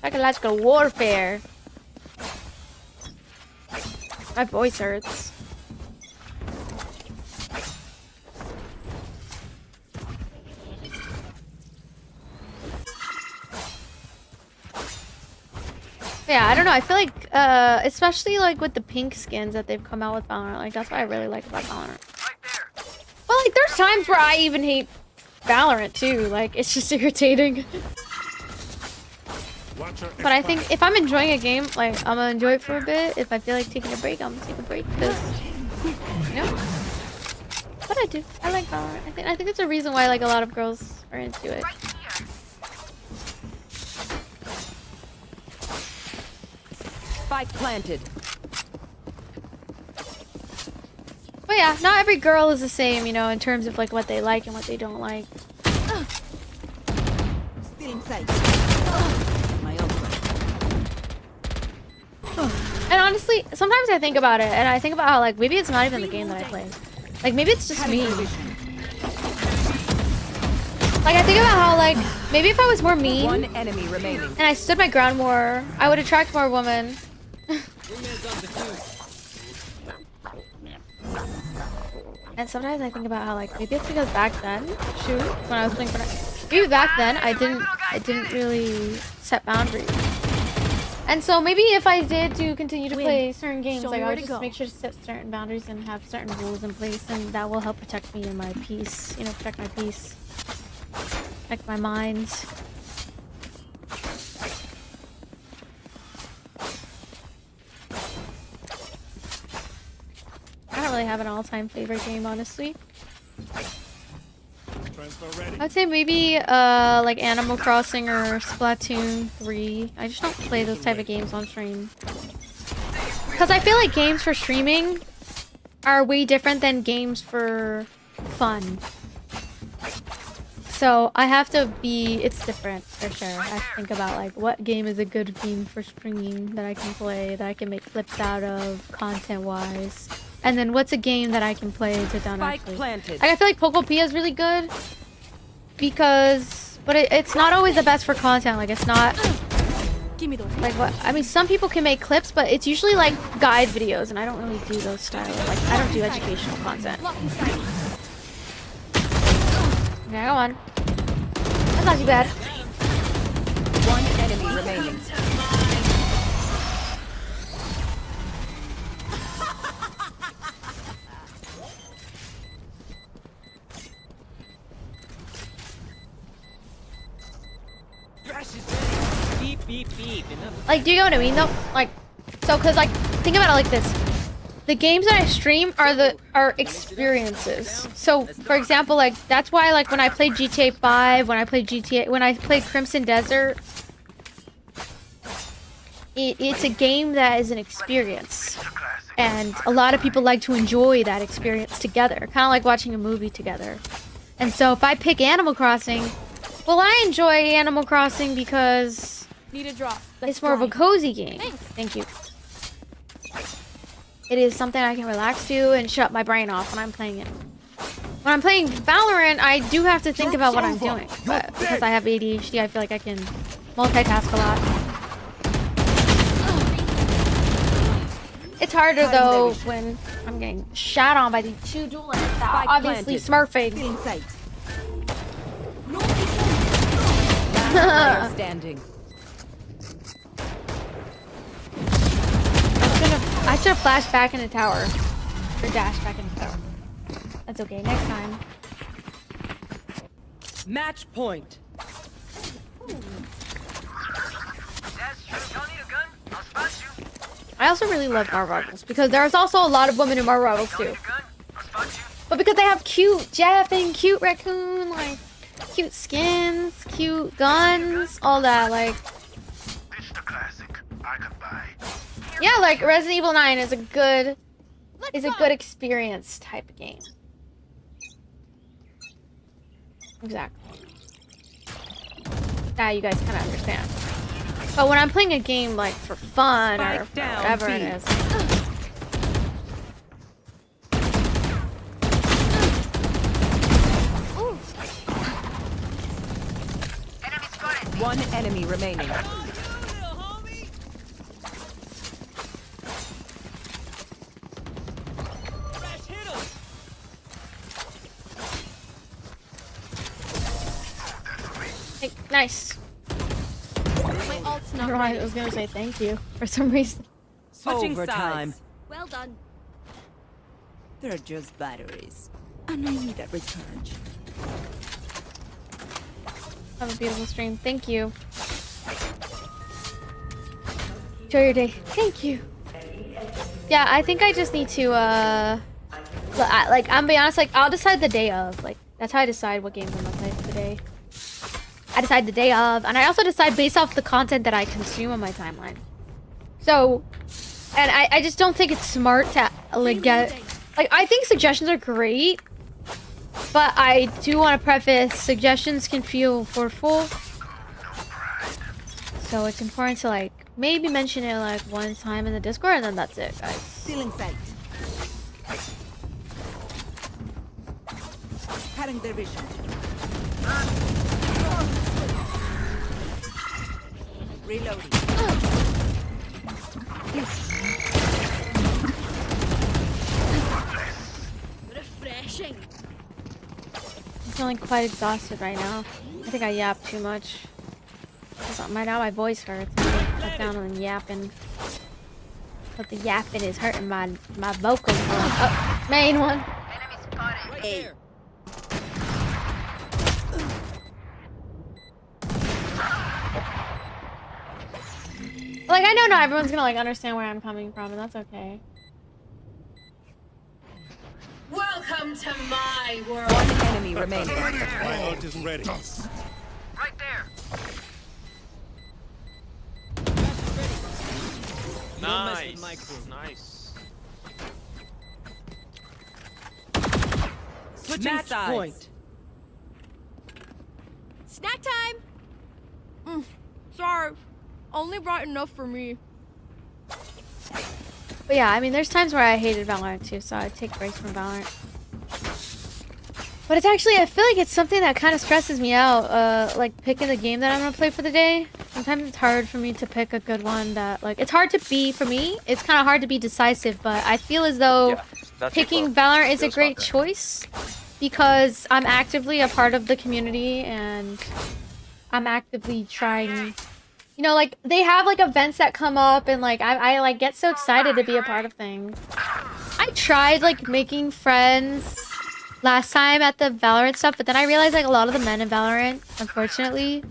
Psychological warfare. My voice hurts. Yeah, I don't know. I feel like, especially like with the pink skins that they've come out with Valorant, like that's what I really like about Valorant. But like, there's times where I even hate Valorant too. Like, it's just irritating. But I think if I'm enjoying a game, like I'm gonna enjoy it for a bit. If I feel like taking a break, I'm gonna take a break because, you know. But I do. I like Valorant. I think it's a reason why like a lot of girls are into it. Spike planted. But yeah, not every girl is the same, you know, in terms of like what they like and what they don't like. Still inside. My And honestly, sometimes I think about it, and I think about how like maybe it's not even the game that I play. Like maybe it's just me. Like I think about how like maybe if I was more mean One enemy remaining. and I stood my ground more, I would attract more women. And sometimes I think about how like maybe it's because back then, shoot, when I was playing Fortnite, maybe back then I didn't really set boundaries. And so maybe if I did to continue to play certain games, like I would just make sure to set certain boundaries and have certain rules in place, and that will help protect me and my peace. You know, protect my peace, protect my mind. I don't really have an all-time favorite game, honestly. Transfer ready. I'd say maybe like Animal Crossing or Splatoon 3. I just don't play those type of games on stream. Because I feel like games for streaming are way different than games for fun. So I have to be, it's different for sure. I have to think about like what game is a good game for streaming that I can play, that I can make clips out of content wise. And then what's a game that I can play to down actually. Planted. Like, I feel like Pokopia is really good because, but it's not always the best for content. Like it's not Give me those. like what, I mean some people can make clips, but it's usually like guide videos and I don't really do those style. Like I don't do educational content. Yeah, go on. That's not too bad. One enemy remaining. Beep, beep, beep. Enough. Like, do you know what I mean though? Like, so cause like, think about it like this. The games that I stream are experiences. So, for example, like that's why like when I played GTA 5, when I played Crimson Desert, it's a game that is an experience, and a lot of people like to enjoy that experience together, kind of like watching a movie together. And so, if I pick Animal Crossing, well, I enjoy Animal Crossing because Need a drop. it's more of a cozy game. Thank you. It is something I can relax to and shut my brain off when I'm playing it. When I'm playing Valorant, I do have to think about what I'm doing. But because I have ADHD, I feel like I can multitask a lot. It's harder though when I'm getting shot on by these two duelists that are obviously smurfing. Inside. Player standing. I should have flashed back in the tower. Or dashed back in the tower. That's okay, next time. Match point. I also really love Marvel Rivals because there's also a lot of women in Marvel Rivals too. But because they have cute Jaffin, cute raccoon, like cute skins, cute guns, all that, like. This the classic I could buy. Yeah, like Resident Evil 9 is a good experience type of game. Exactly. Now you guys kind of understand. But when I'm playing a game like for fun or for whatever it is. One enemy remaining. Hey, nice. My ult's not I ready. was gonna say thank you for some reason. Switching Overtime. sides. Well done. They're just batteries. And I need a recharge. Have a beautiful stream. Thank you. Enjoy your day. Thank you. Yeah, I think I just need to, like, I'm be honest, like, I'll decide the day of. Like, that's how I decide what games I'm gonna play for the day. I decide the day of, and I also decide based off the content that I consume on my timeline. So, and I just don't think it's smart to, like, get, like, I think suggestions are great, but I do want to preface, suggestions can feel forceful. So it's important to, like, maybe mention it, like, one time in the Discord, and then that's it, guys. Still in sight. Cutting their vision. Reloading. Refreshing. I'm feeling quite exhausted right now. I think I yapped too much. Now my voice hurts. I cut down on yapping. But the yapping is hurting my vocal cords. Oh, main one. Right there. Like, I know not everyone's gonna, like, understand where I'm coming from, and that's okay. Welcome One enemy remaining. My ult is ready. Right there. Nice. Nice. Switching Match sides. point. Snack time! Sorry. Only brought enough for me. But yeah, I mean, there's times where I hated Valorant too, so I take breaks from Valorant. But it's actually, I feel like it's something that kind of stresses me out, like picking the game that I'm gonna play for the day. Sometimes it's hard for me to pick a good one that, like, it's hard to be, for me, it's kind of hard to be decisive, but I feel as though picking Valorant is a great choice because I'm actively a part of the community and I'm actively trying, you know, like, they have, like, events that come up and, like, I like, get so excited to be a part of things. I tried, like, making friends last time at the Valorant stuff, but then I realized, like, a lot of the men in Valorant, unfortunately,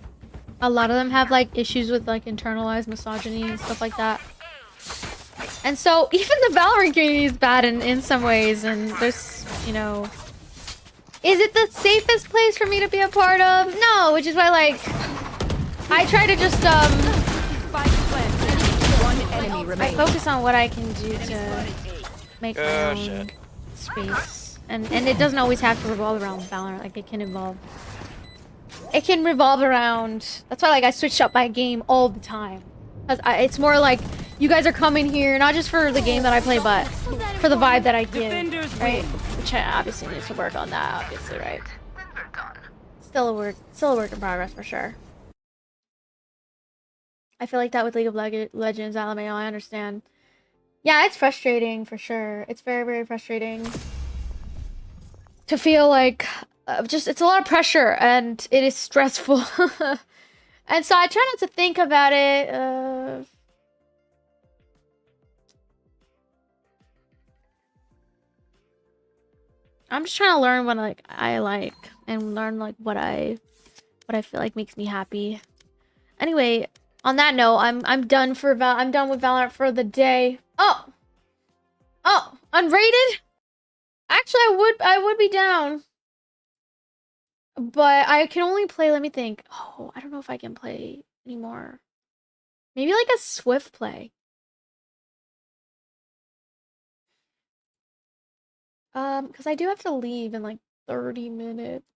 a lot of them have, like, issues with, like, internalized misogyny and stuff like that. And so, even the Valorant community is bad in some ways, and there's, you know... Is it the safest place for me to be a part of? No, which is why, like, I try to just, I focus on what I can do to make my own space. And it doesn't always have to revolve around Valorant, like, it can revolve around... That's why, like, I switch up my game all the time. Because it's more like, you guys are coming here, not just for the game that I play, but for the vibe that I give, right? Which I obviously need to work on that, obviously, right? Still a work in progress, for sure. I feel like that with League of Legends, LMAO, I understand. Yeah, it's frustrating, for sure. It's very, very frustrating. To feel like, just, it's a lot of pressure, and it is stressful. And so I try not to think about it, I'm just trying to learn what, like, I like, and learn, like, what I feel like makes me happy. Anyway, on that note, I'm done with Valorant for the day. Oh, unrated? Actually, I would be down, but I can only play. Let me think. Oh, I don't know if I can play anymore. Maybe like a Swift play. Because I do have to leave in like 30 minutes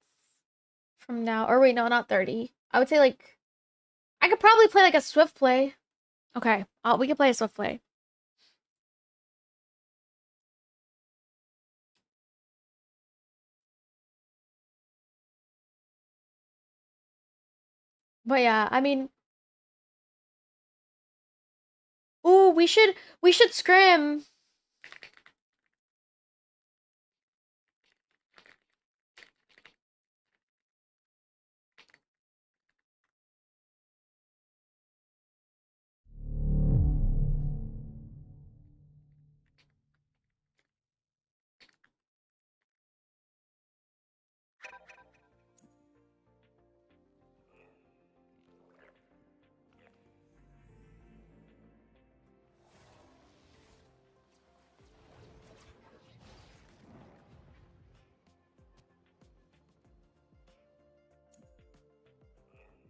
from now. Or wait, no, not 30. I would say like I could probably play like a Swift play. Okay, we could play a Swift play. But yeah, I mean, ooh, we should scrim.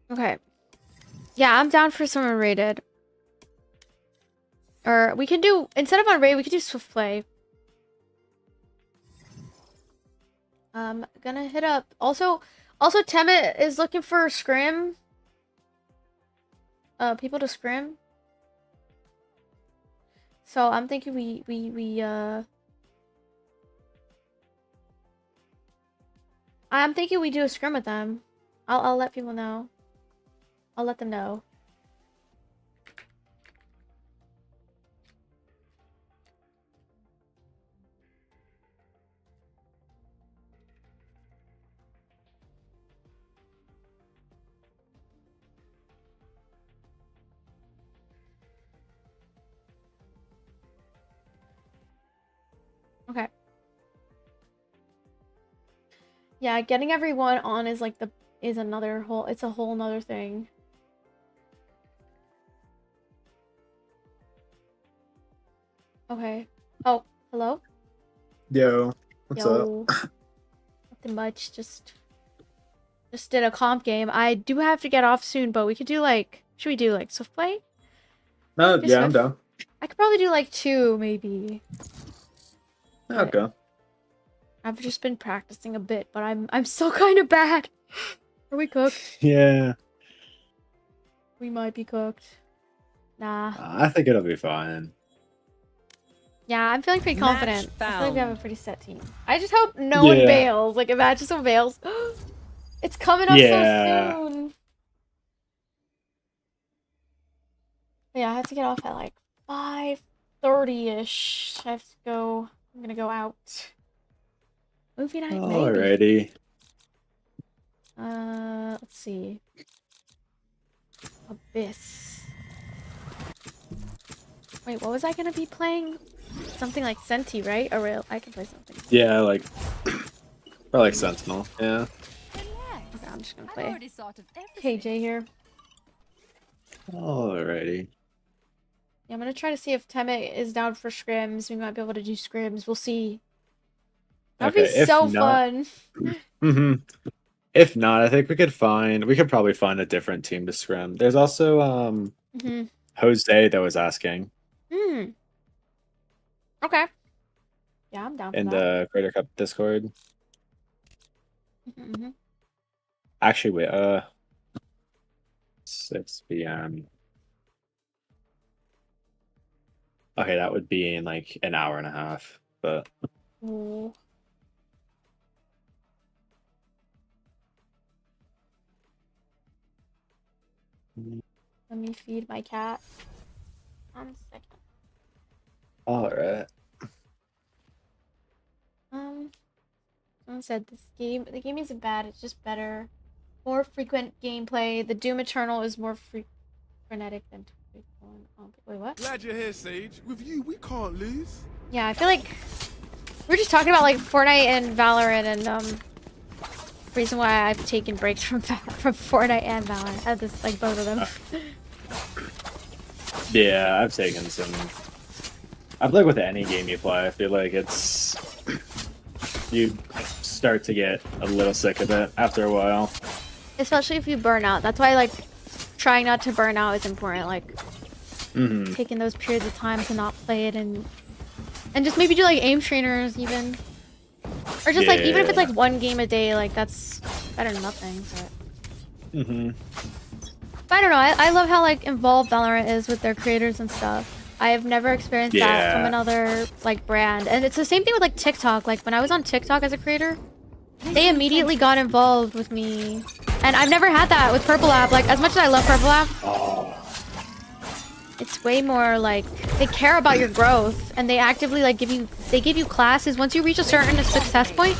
Okay. Yeah, I'm down for some unrated. Or we can do, instead of unrated, we could do Swift play. Gonna hit up. Also Temet is looking for scrim. People to scrim. So I'm thinking I'm thinking we do a scrim with them. I'll let people know. I'll let them know. Okay. Yeah, getting everyone on is like another whole, it's a whole nother thing. Okay. Oh, hello? Yo. What's Yo, up? nothing much. Just did a comp game. I do have to get off soon, but we could do like, should we do like Swift play? No, Do yeah, I'm Swift? down. I could probably do like 2, maybe. But Okay. I've just been practicing a bit, but I'm still kind of bad. Are we cooked? Yeah, We might be cooked. Nah. I think it'll be fine. Yeah, I'm feeling pretty Match confident. I feel like we have a found. pretty set team. I just hope no one Yeah. bails. Like, imagine someone bails. It's coming up Yeah. so soon. But yeah, I have to get off at like 5:30-ish. I have to go. I'm gonna go out. Movie night, maybe. Alrighty. Let's see. Abyss. Wait, what was I gonna be playing? Something like Senti, right? Or real? I can play something. Yeah, like or like Sentinel. Yeah. Okay, I'm just gonna I've play already thought of everything. KJ here. Alrighty. Yeah, I'm gonna try to see if Temet is down for scrims. We might be able to do scrims. We'll see. That'd Okay, be if so not- fun. If not, I think we could probably find a different team to scrim. There's also Hmm. Jose that was asking Hmm. Okay. Yeah, I'm down for in that. the Greater Cup Discord. Mhm. Actually, wait, 6 p.m. Okay, that would be in like an hour and a half, but Ooh. Let me feed my cat. 1 second. alright. Someone said the game isn't bad, it's just better. More frequent gameplay. The Doom Eternal is more frenetic than wait, what? Glad you're here, Sage. With you, we can't lose. Yeah, I feel like we're just talking about like Fortnite and Valorant and reason why I've taken breaks from Fortnite and Valorant. I had this like both of them. Yeah, I've taken some. I feel like with any game you play, I feel like it's you start to get a little sick of it after a while. Especially if you burn out. That's why like trying not to burn out is important. Like taking those periods of time to not play it and just maybe do like aim trainers even. Or just like even if it's like 1 game a day, like that's better than nothing. But I don't know. I love how like involved Valorant is with their creators and stuff. I have never experienced that from another like brand, and it's the same thing with like TikTok. Like when I was on TikTok as a creator, they immediately got involved with me, and I've never had that with Purple App. Like as much as I love Purple App, it's way more like they care about your growth, and they actively like give you classes. Once you reach a certain success point,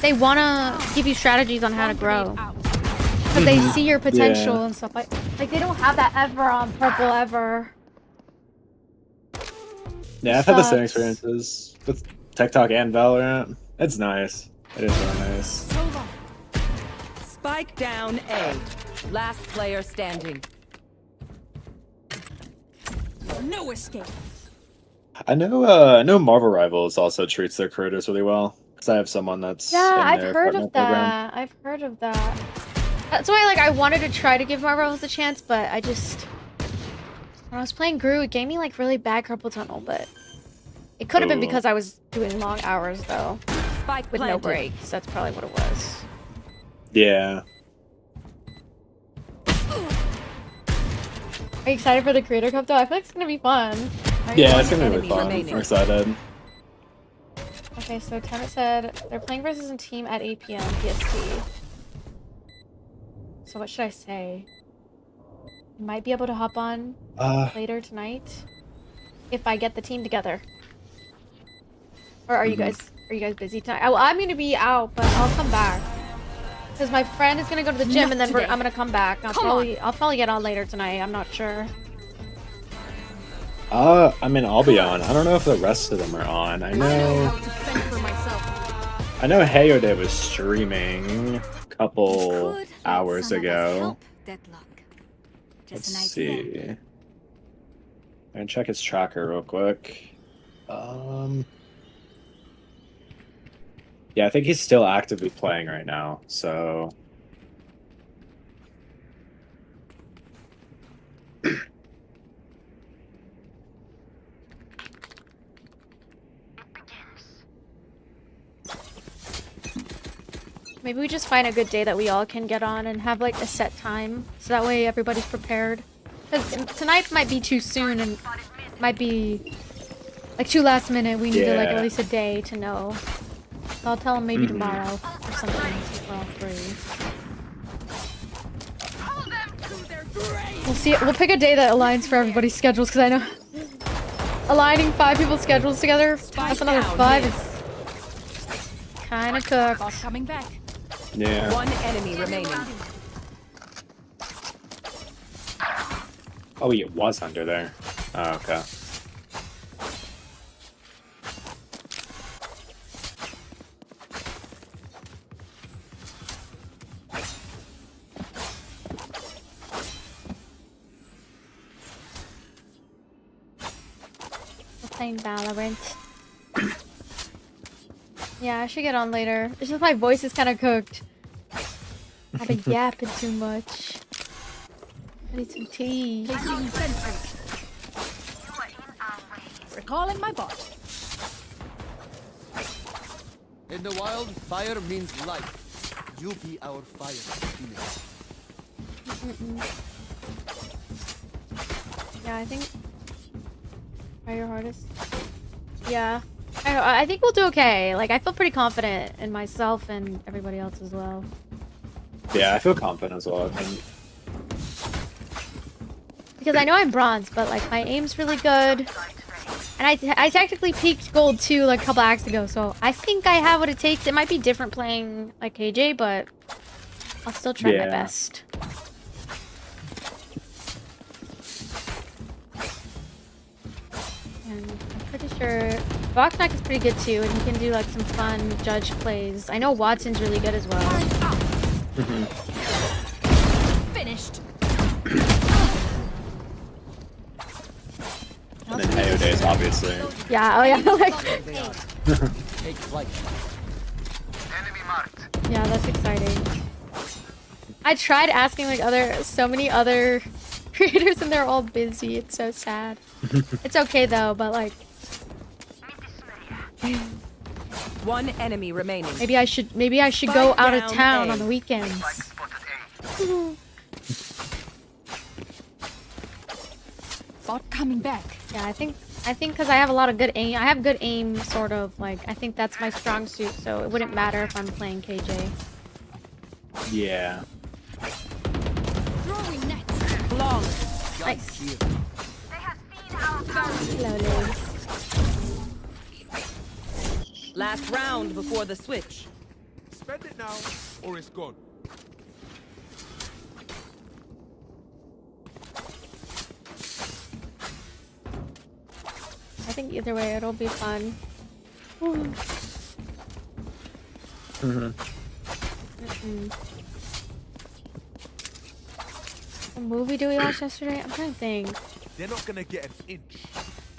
they wanna give you strategies on how to grow. Because they see your potential and stuff like they don't have that ever on Purple ever. Yeah, I've had the same experiences with TikTok and Valorant. It's nice. It is really nice. Spike down A. Last player standing. No escape. I know Marvel Rivals also treats their creators really well. Because I have someone that's in I've their heard partner of program. that. I've heard of that. That's why like I wanted to try to give Marvels a chance, but I just when I was playing Gru, it gave me like really bad carpal tunnel, but it could have been because I was doing long hours though. Spike With planted. no breaks. That's probably what it was. Yeah. Are you excited for the Creator Cup though? I feel like it's gonna be fun. Yeah, it's gonna be really enemy fun. remaining. I'm excited. Okay, so Temet said they're playing versus a team at 8 p.m. PST. So what should I say? Might be able to hop on later tonight if I get the team together. Or are you guys busy tonight? I'm gonna be out, but I'll come back. Because my friend is gonna go to the gym and then I'm gonna come back. I'll probably get on later tonight. I'm not sure. I mean, I'll be on. I don't know if the rest of them are on. I know Hayode was streaming a couple hours ago. Let's see. I'm gonna check his tracker real quick. Yeah, I think he's still actively playing right now, so... Maybe we just find a good day that we all can get on and have like a set time, so that way everybody's prepared. Because tonight might be too soon and might be like too last minute. We need to like at least a day to know. So I'll tell them maybe tomorrow or something if we're all free. We'll see. We'll pick a day that aligns for everybody's schedules because I know aligning 5 people's schedules together, that's another 5 is kind of cooked. Bot coming back. Yeah. One enemy remaining. Oh, he was under there. Oh, okay. We're playing Valorant. Yeah, I should get on later. It's just my voice is kind of cooked. I've been yapping too much. I need some tea. Placing sentry. Recalling my bot. In the wild, fire means life. You be our fire, Phoenix. Yeah, I think... Try your hardest. Yeah. I think we'll do okay. Like, I feel pretty confident in myself and everybody else as well. Yeah, I feel confident as well, I think. Because I know I'm bronze, but like my aim's really good. And I technically peaked gold too like a couple acts ago, so I think I have what it takes. It might be different playing like KJ, but I'll still try my best. And I'm pretty sure Voxnack is pretty good too, and he can do like some fun judge plays. I know Watson's really good as well. Finished. And then Hayo Days, obviously. Yeah, oh yeah, like... Take flight. Enemy marked. Yeah, that's exciting. I tried asking like so many other creators and they're all busy. It's so sad. It's okay though, but like... One enemy remaining. Maybe I should go out of town on the weekends. Bot coming back. Yeah, I think because I have a lot of good aim. I have good aim, sort of. Like, I think that's my strong suit, so it wouldn't matter if I'm playing KJ. Yeah. Throwing net. Flawless. Nice. Hello, ladies. Last round before the switch. Spend it now, or it's gone. I think either way, it'll be fun. What movie did we watch yesterday? I'm trying to think. They're not gonna get an inch.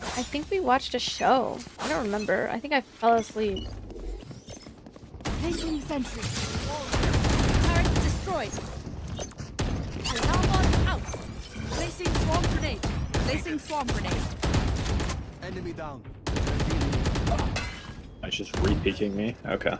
I think we watched a show. I don't remember. I think I fell asleep. Placing sentry. Turret destroyed. Alarm bot out. Placing swarm grenade. Placing swarm grenade. Enemy down. It's just re-peeking me? Okay.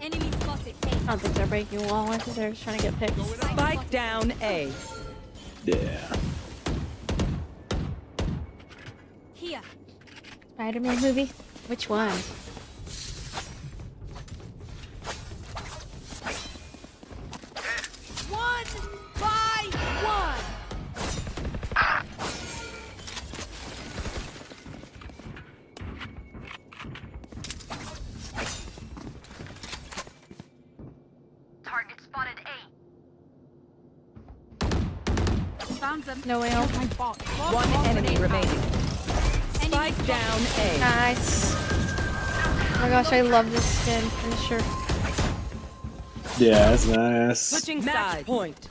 Enemy spotted. I don't think they're breaking a wall. I think they're just trying to get picked. Spike down A. Yeah. Here. Spider-Man movie? Which one? One by one. Target spotted Found them. No way. My bot. One enemy remaining. Spike down A. Nice. Oh my gosh, I love this skin. Finisher. Yeah, that's nice. Switching match point.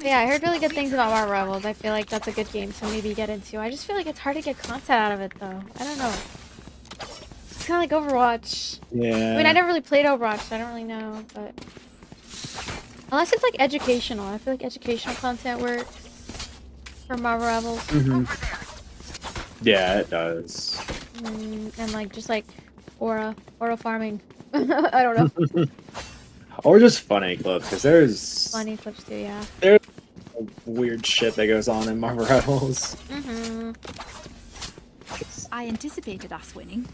Yeah, I heard really good things about Marvel Rebels. I feel like that's a good game to maybe get into. I just feel like it's hard to get content out of it though. I don't know. It's kind of like Overwatch. Yeah. I mean, I never really played Overwatch, so I don't really know, but... Unless it's like educational. I feel like educational content works for Marvel Rebels. Yeah, it does. And like, just like aura farming. I don't know. Or just funny clips, because there's Funny clips too, yeah. there's weird shit that goes on in Marvel Rebels. I anticipated us winning.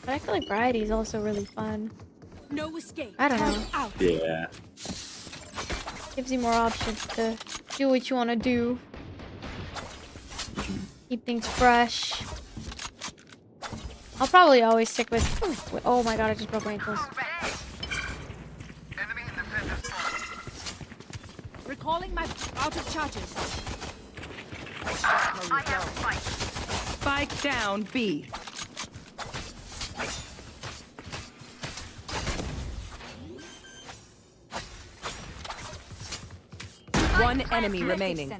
But I feel like variety is also really fun. No escape. I don't know. Out. Yeah. Gives you more options to do what you want to do. Keep things fresh. I'll probably always stick with... Oh my god, I just broke my ankles. Enemy in the center spawn. Recalling my out of charges. Spike down B. One enemy remaining.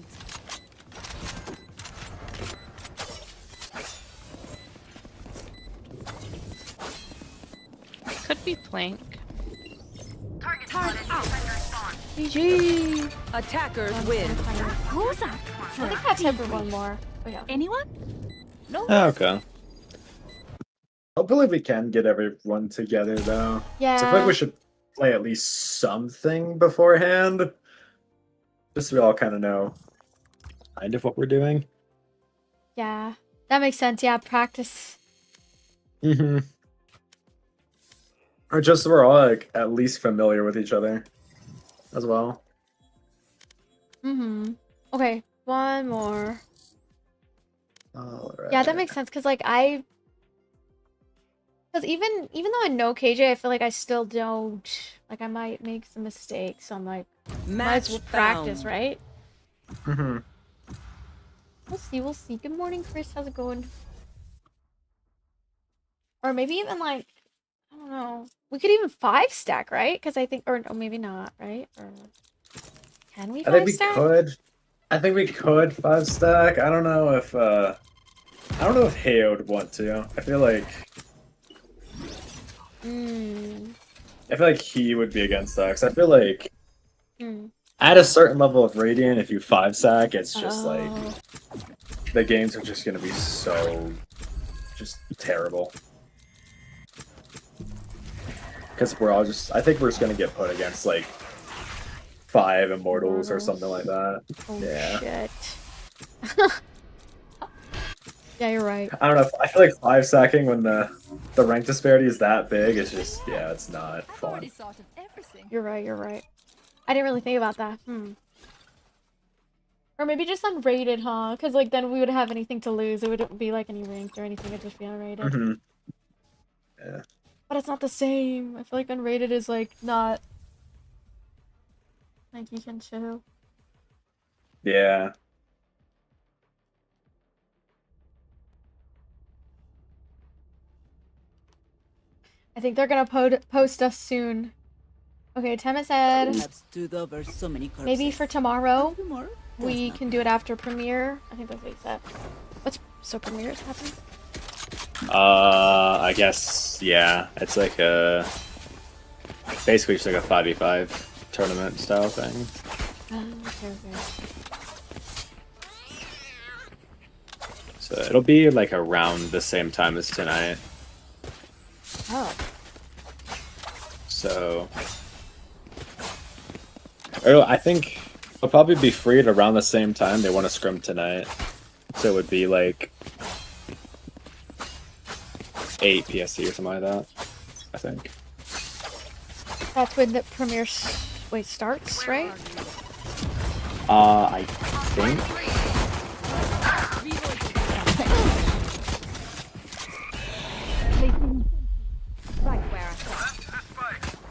Could be Plank. Turret out. GG! Attackers win. Who's that? I think I have time for one more. Oh, yeah. Anyone? No. Okay. Hopefully we can get everyone together though. Yeah. So I feel like we should play at least something beforehand. Just so we all kind of know kind of what we're doing. Yeah. That makes sense. Yeah, practice. Or just so we're all like at least familiar with each other as well. Okay, one more. Alright. Yeah, that makes sense, because like because even though I know KJ, I feel like I still don't, like I might make some mistakes, so I'm like, might as well practice, right? We'll see. Good morning, Chris. How's it going? Or maybe even like, I don't know. We could even 5-stack, right? Because I think, or maybe not, right? Or can we 5-stack? I think we could 5-stack. I don't know if Hayo would want to. I feel like he would be against that. 'Cause I feel like at a certain level of Radiant, if you 5-stack, it's just like the games are just gonna be so just terrible. Because we're all just, I think we're just gonna get put against like 5 Immortals or something like that. Oh, yeah. shit. Yeah, you're right. I don't know. I feel like 5-stacking when the rank disparity is that big, it's just, yeah, it's not fun. You're right. I didn't really think about that. Or maybe just unrated, huh? Because like then we wouldn't have anything to lose. It wouldn't be like any ranked or anything. It'd just be unrated. Yeah. But it's not the same. I feel like unrated is like not like you can chill. Yeah. I think they're gonna post us soon. Okay, Temet said maybe for tomorrow we can do it after premiere. I think that's what he said. So premiere is happening? I guess, yeah. It's like basically just like a 5v5 tournament style thing. Okay. So it'll be like around the same time as tonight. Oh. So I think it'll probably be free at around the same time they want to scrim tonight. So it would be like 8 PST or something like that, I think. That's when the premiere starts, right? I think. Right where I thought.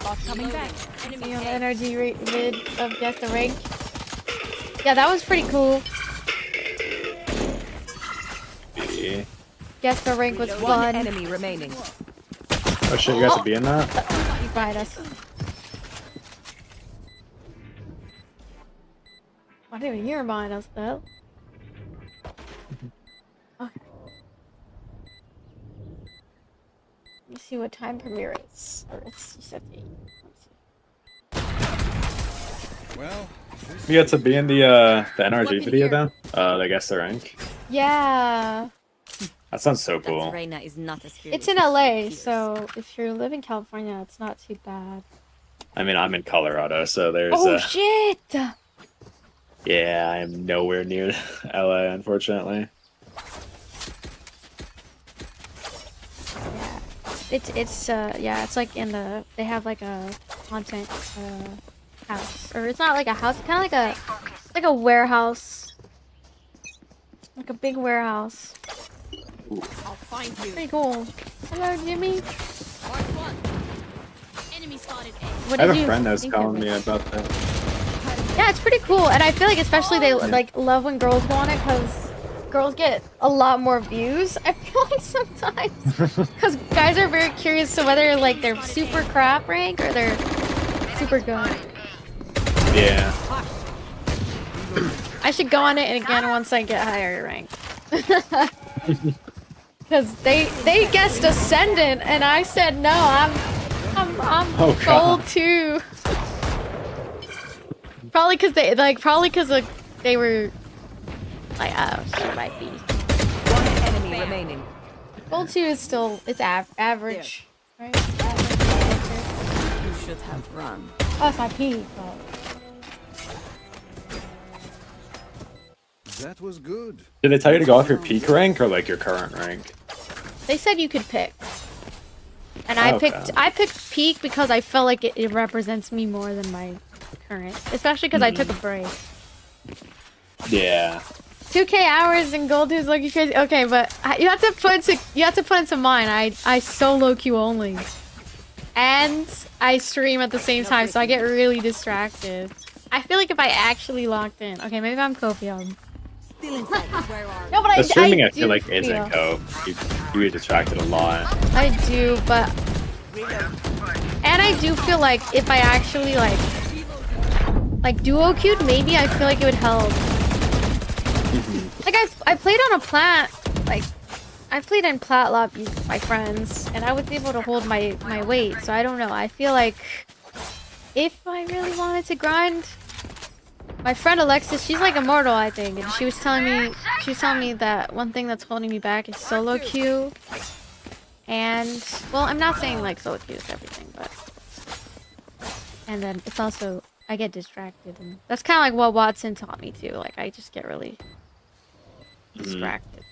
Boss coming back. You know, the energy vid of Guess the Rank. Yeah, that was pretty cool. Yeah. Guess the Rank was One fun. enemy remaining. Oh shit, you guys are being that? You fired us. I didn't even hear behind us, though. Okay. Let me see what time premiere is. Or it's you said 8. Well, You got to be in the NRG video then? I guess the rank. Yeah. That sounds so That cool. Reina is not as furious It's in as she LA, appears. so if you live in California, it's not too bad. I mean, I'm in Colorado, so there's Oh shit! yeah, I am nowhere near LA, unfortunately. Yeah, it's like in the they have like a content house, or it's not like a house, kind of like a warehouse, like a big warehouse. I'll find you. Pretty cool. Hello, Jimmy. Mark one. Enemy spotted A. What I have did a you friend that's think of telling it? me about that. Yeah, it's pretty cool, and I feel like especially they like love when girls go on it because girls get a lot more views. I feel like sometimes because guys are very curious to whether like they're super crap rank or they're super good. Yeah. I should go on it again once I get higher rank. Because they guessed ascendant and I said no, I'm Oh, gold God. too. Probably because they were like, oh, she might be. One enemy remaining. Gold 2 is still, it's average, right? You should have run. Oh, it's my peak, but... that was good. Did they tell you to go off your peak rank or like your current rank? They said you could pick. And Okay. I picked peak because I felt like it represents me more than my current. Especially because I took a break. Yeah. 2K hours in gold 2 is looking crazy. Okay, but you have to put into mind. I solo queue only, and I stream at the same time, so I get really distracted. I feel like if I actually locked in, okay, maybe I'm copium. Still inside. Where are you? No, but The streaming, I do feel like, isn't cope. You get distracted a lot. I do, but and I do feel like if I actually like duo queued, maybe I feel like it would help. Like I played on a plat, like I played in plat lobby with my friends, and I was able to hold my weight. So I don't know. I feel like if I really wanted to grind, my friend Alexis, she's like immortal, I think, and she was telling me that one thing that's holding me back is solo queue. And well, I'm not saying like solo queue is everything, but and then it's also I get distracted, and that's kind of like what Watson taught me too. Like I just get really distracted.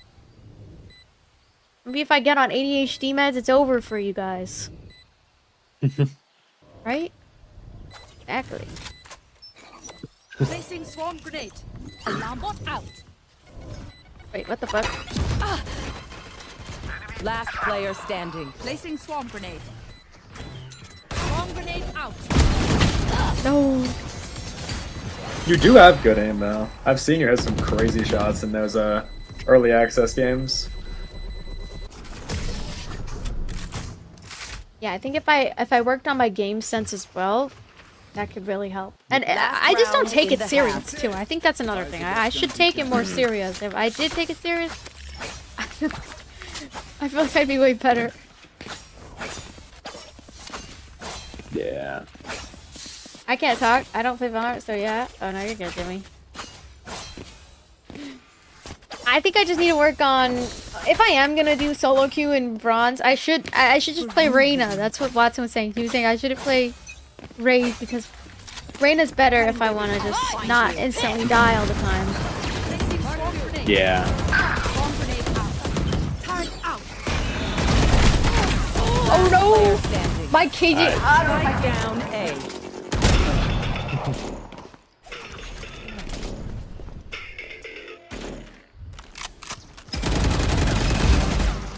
Maybe if I get on ADHD meds, it's over for you guys. Right? Exactly. Placing swarm grenade. Alarm bot out. Wait, what the fuck? Last player standing. Placing swarm grenade. Swarm grenade out. No. You do have good aim, though. I've seen you hit some crazy shots in those early access games. Yeah, I think if I worked on my game sense as well, that could really help. And I just don't take it serious too. I think that's another thing. I should take it more serious. If I did take it serious, I feel like I'd be way better. Yeah. I can't talk. I don't play Valorant, so yeah. Oh no, you're good, Jimmy. I think I just need to work on. If I am gonna do solo queue in bronze, I should just play Reina. That's what Watson was saying. He was saying I shouldn't play Raze because Reina's better if I want to just not instantly die all the time. Yeah. Oh no! My KJ. Strike down A.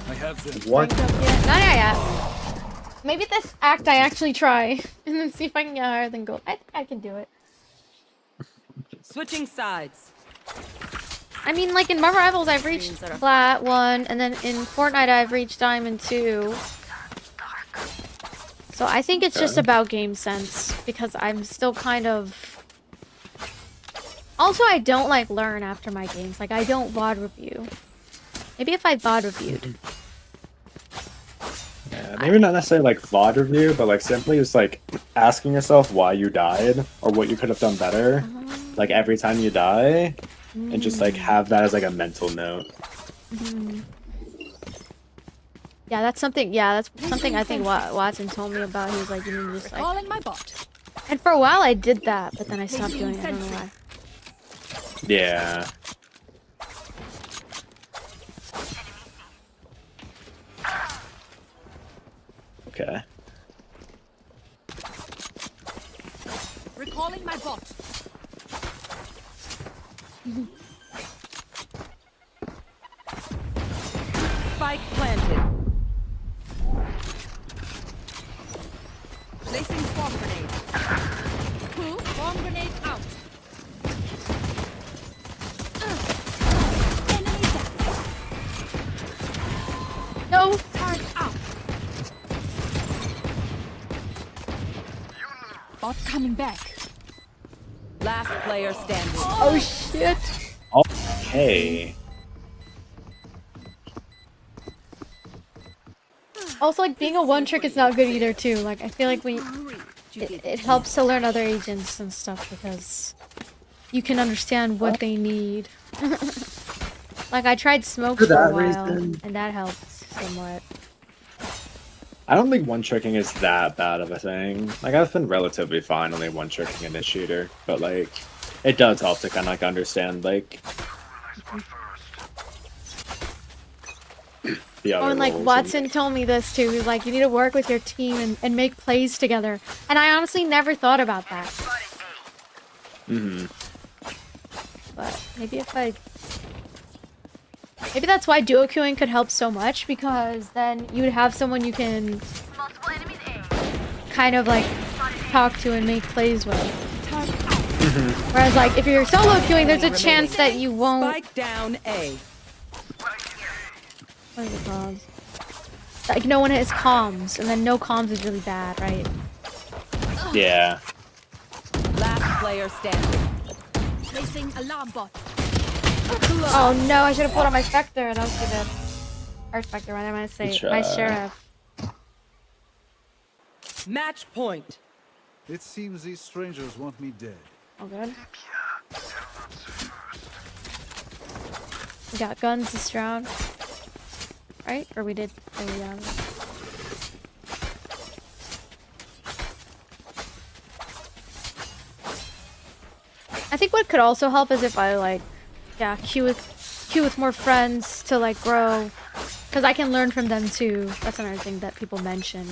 I have them. What? Not yet. Maybe this act I actually try and then see if I can get higher than gold. I think I can do it. Switching sides. I mean, like in Marvel Rivals, I've reached plat 1, and then in Fortnite, I've reached diamond 2. So I think it's just about game sense because I'm still kind of. Also, I don't like learn after my games. Like I don't VOD review. Maybe if I VOD reviewed. Yeah, maybe not necessarily like VOD review, but like simply just like asking yourself why you died or what you could have done better, like every time you die, and just like have that as like a mental note. Yeah, that's something. Yeah, that's something I think Watson told me about. He was like, you need to just like. Calling my bot. And for a while I did that, but then I stopped doing it. I don't know why. Yeah. Okay. Recalling my bot. Spike planted. Placing swarm grenade. Swarm grenade out. Enemy down. No. Turret out. Bot coming back. Last player standing. Oh shit. Okay. Also, like being a one trick is not good either too. Like I feel like it helps to learn other agents and stuff because you can understand what they need. Like I tried smoke for a while and that helped somewhat. I don't think one tricking is that bad of a thing. Like I've been relatively fine only one tricking in this shooter, but like it does help to kind of like understand like the other Oh, and like roles Watson told me this too. He was like, you need to work with your team and make plays together. And I honestly never thought about that. But maybe maybe that's why duo queuing could help so much, because then you would have someone you can kind of like talk to and make plays with. Whereas like if you're solo queuing, there's a chance that you won't. Spike down A. What is it called? Like no one has comms, and then no comms is really bad, right? Yeah. Last player standing. Placing alarm bot. Oh no, I should have pulled on my Spectre. That was stupid. Or Spectre, what am I say? My Sheriff. Match point. It seems these strangers want me dead. Oh good. We got guns this round. Right? Or we did. Oh yeah. I think what could also help is if I like, yeah, queue with more friends to like grow, because I can learn from them too. That's another thing that people mention.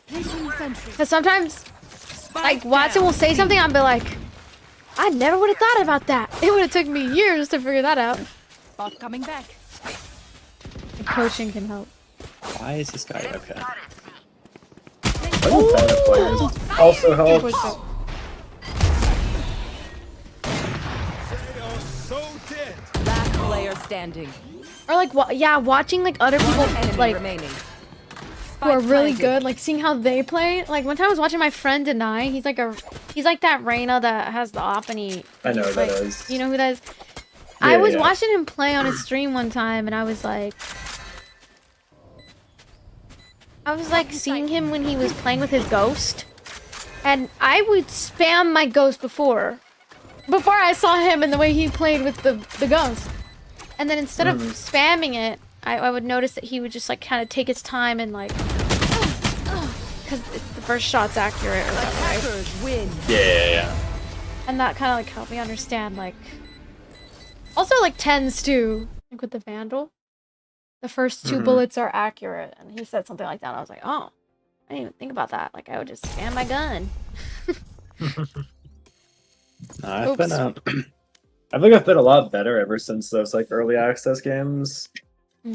Because sometimes, like Watson will say something, I'll be like, I never would have thought about that. It would have took me years to figure that out. Bot coming back. And coaching can help. Why is this guy okay? Better players also helps. They are so dead. Last player standing. Or like, yeah, watching like other people Enemy like remaining. who are really planted. good, like seeing how they play. Like one time I was watching my friend Deny. He's like that Reyna that has the op and he. I know who like, that is. You know who that is? Yeah, I was yeah. watching him play on his stream one time, and I was like seeing him when he was playing with his ghost, and I would spam my ghost before I saw him and the way he played with the ghost, and then instead of spamming it, I would notice that he would just like kind of take his time and like, because the first shot's accurate or whatever, right? Attackers win. Yeah. And that kind of like helped me understand like. Also, like, tens too. Like, with the Vandal. The first two bullets are accurate. And he said something like that. And I was like, oh. I didn't even think about that. Like, I would just spam my gun. I've been I think I've been a lot better ever since those like early access games.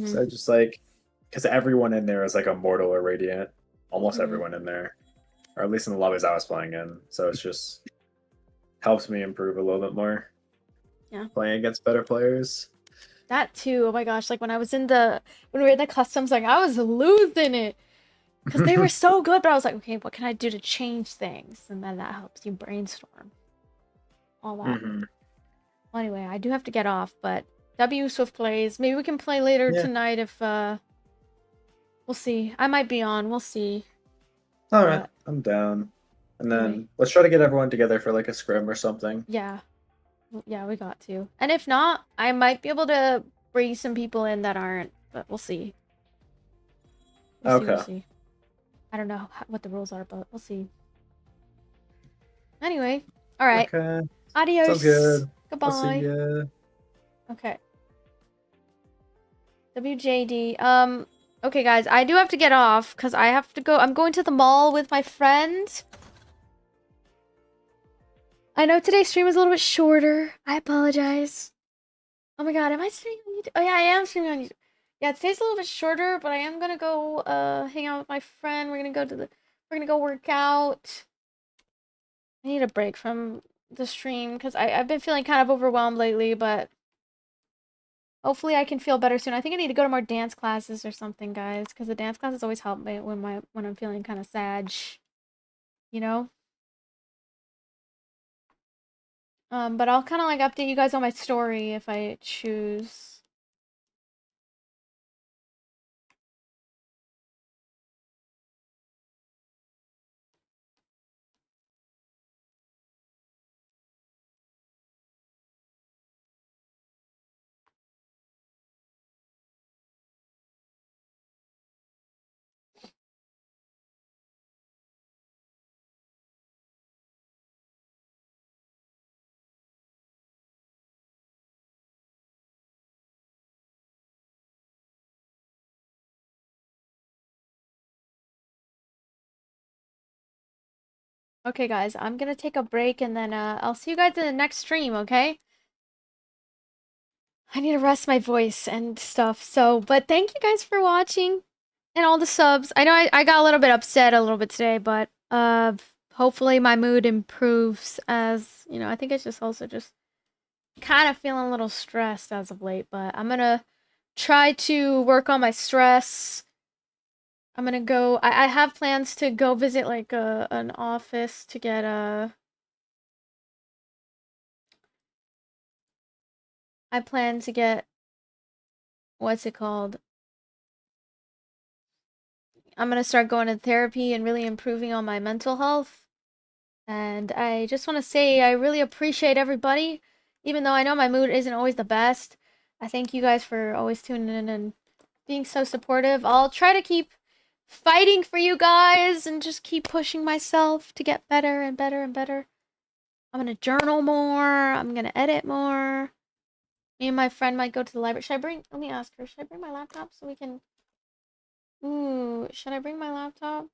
So just like, because everyone in there is like Immortal or Radiant. Almost everyone in there. Or at least in the lobbies I was playing in. So it's just helps me improve a little bit more. Yeah. Playing against better players. That too. Oh my gosh. Like when we were in the customs, like I was losing it. Because they were so good, but I was like, okay, what can I do to change things? And then that helps you brainstorm. All that. Mhm. Well, anyway, I do have to get off, but W Swift plays. Maybe we can play later Yeah. tonight if, we'll see. I might be on. We'll see. All right, But I'm down. And then anyway. let's try to get everyone together for like a scrim or something. Yeah. Yeah, we got to. And if not, I might be able to bring some people in that aren't, but we'll see. We'll see. I don't know what the rules are, but we'll see. Anyway, all right. Okay. Adios. Sounds good. Goodbye. I'll see ya. Okay. WJD. Okay, guys, I do have to get off because I have to go. I'm going to the mall with my friend. I know today's stream is a little bit shorter. I apologize. Oh my god, am I streaming on YouTube? Oh yeah, I am streaming on YouTube. Yeah, today's a little bit shorter, but I am gonna go hang out with my friend. We're gonna go work out. I need a break from the stream because I've been feeling kind of overwhelmed lately, but hopefully I can feel better soon. I think I need to go to more dance classes or something, guys, because the dance classes always help me when I'm feeling kind of sad, you know? But I'll kind of like update you guys on my story if I choose. Okay, guys, I'm gonna take a break and then I'll see you guys in the next stream, okay? I need to rest my voice and stuff. So, but thank you guys for watching and all the subs. I know I got a little bit upset a little bit today, but hopefully my mood improves as, you know, I think it's just also just kind of feeling a little stressed as of late, but I'm gonna try to work on my stress. I'm gonna go, I have plans to go visit like an office to get I plan to get, what's it called? I'm gonna start going to therapy and really improving on my mental health. And I just want to say I really appreciate everybody, even though I know my mood isn't always the best. I thank you guys for always tuning in and being so supportive. I'll try to keep fighting for you guys and just keep pushing myself to get better and better and better. I'm gonna journal more. I'm gonna edit more. Me and my friend might go to the library. Let me ask her, should I bring my laptop so we can... Ooh, should I bring my laptop?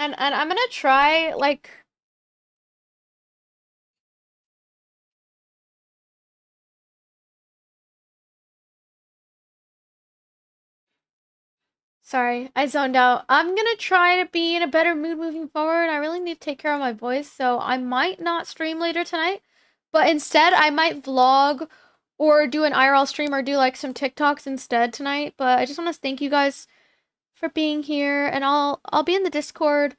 And I'm gonna try, like... Sorry, I zoned out. I'm gonna try to be in a better mood moving forward. I really need to take care of my voice, so I might not stream later tonight. But instead, I might vlog or do an IRL stream or do like some TikToks instead tonight. But I just want to thank you guys for being here, and I'll be in the Discord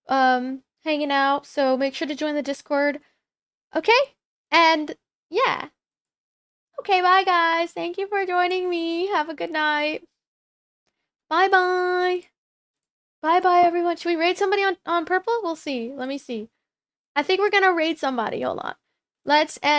hanging out, so make sure to join the Discord. Okay? And yeah. Okay, bye guys. Thank you for joining me. Have a good night. Bye-bye. Bye-bye, everyone. Should we raid somebody on purple? We'll see. Let me see. I think we're gonna raid somebody. Hold on. Let's end.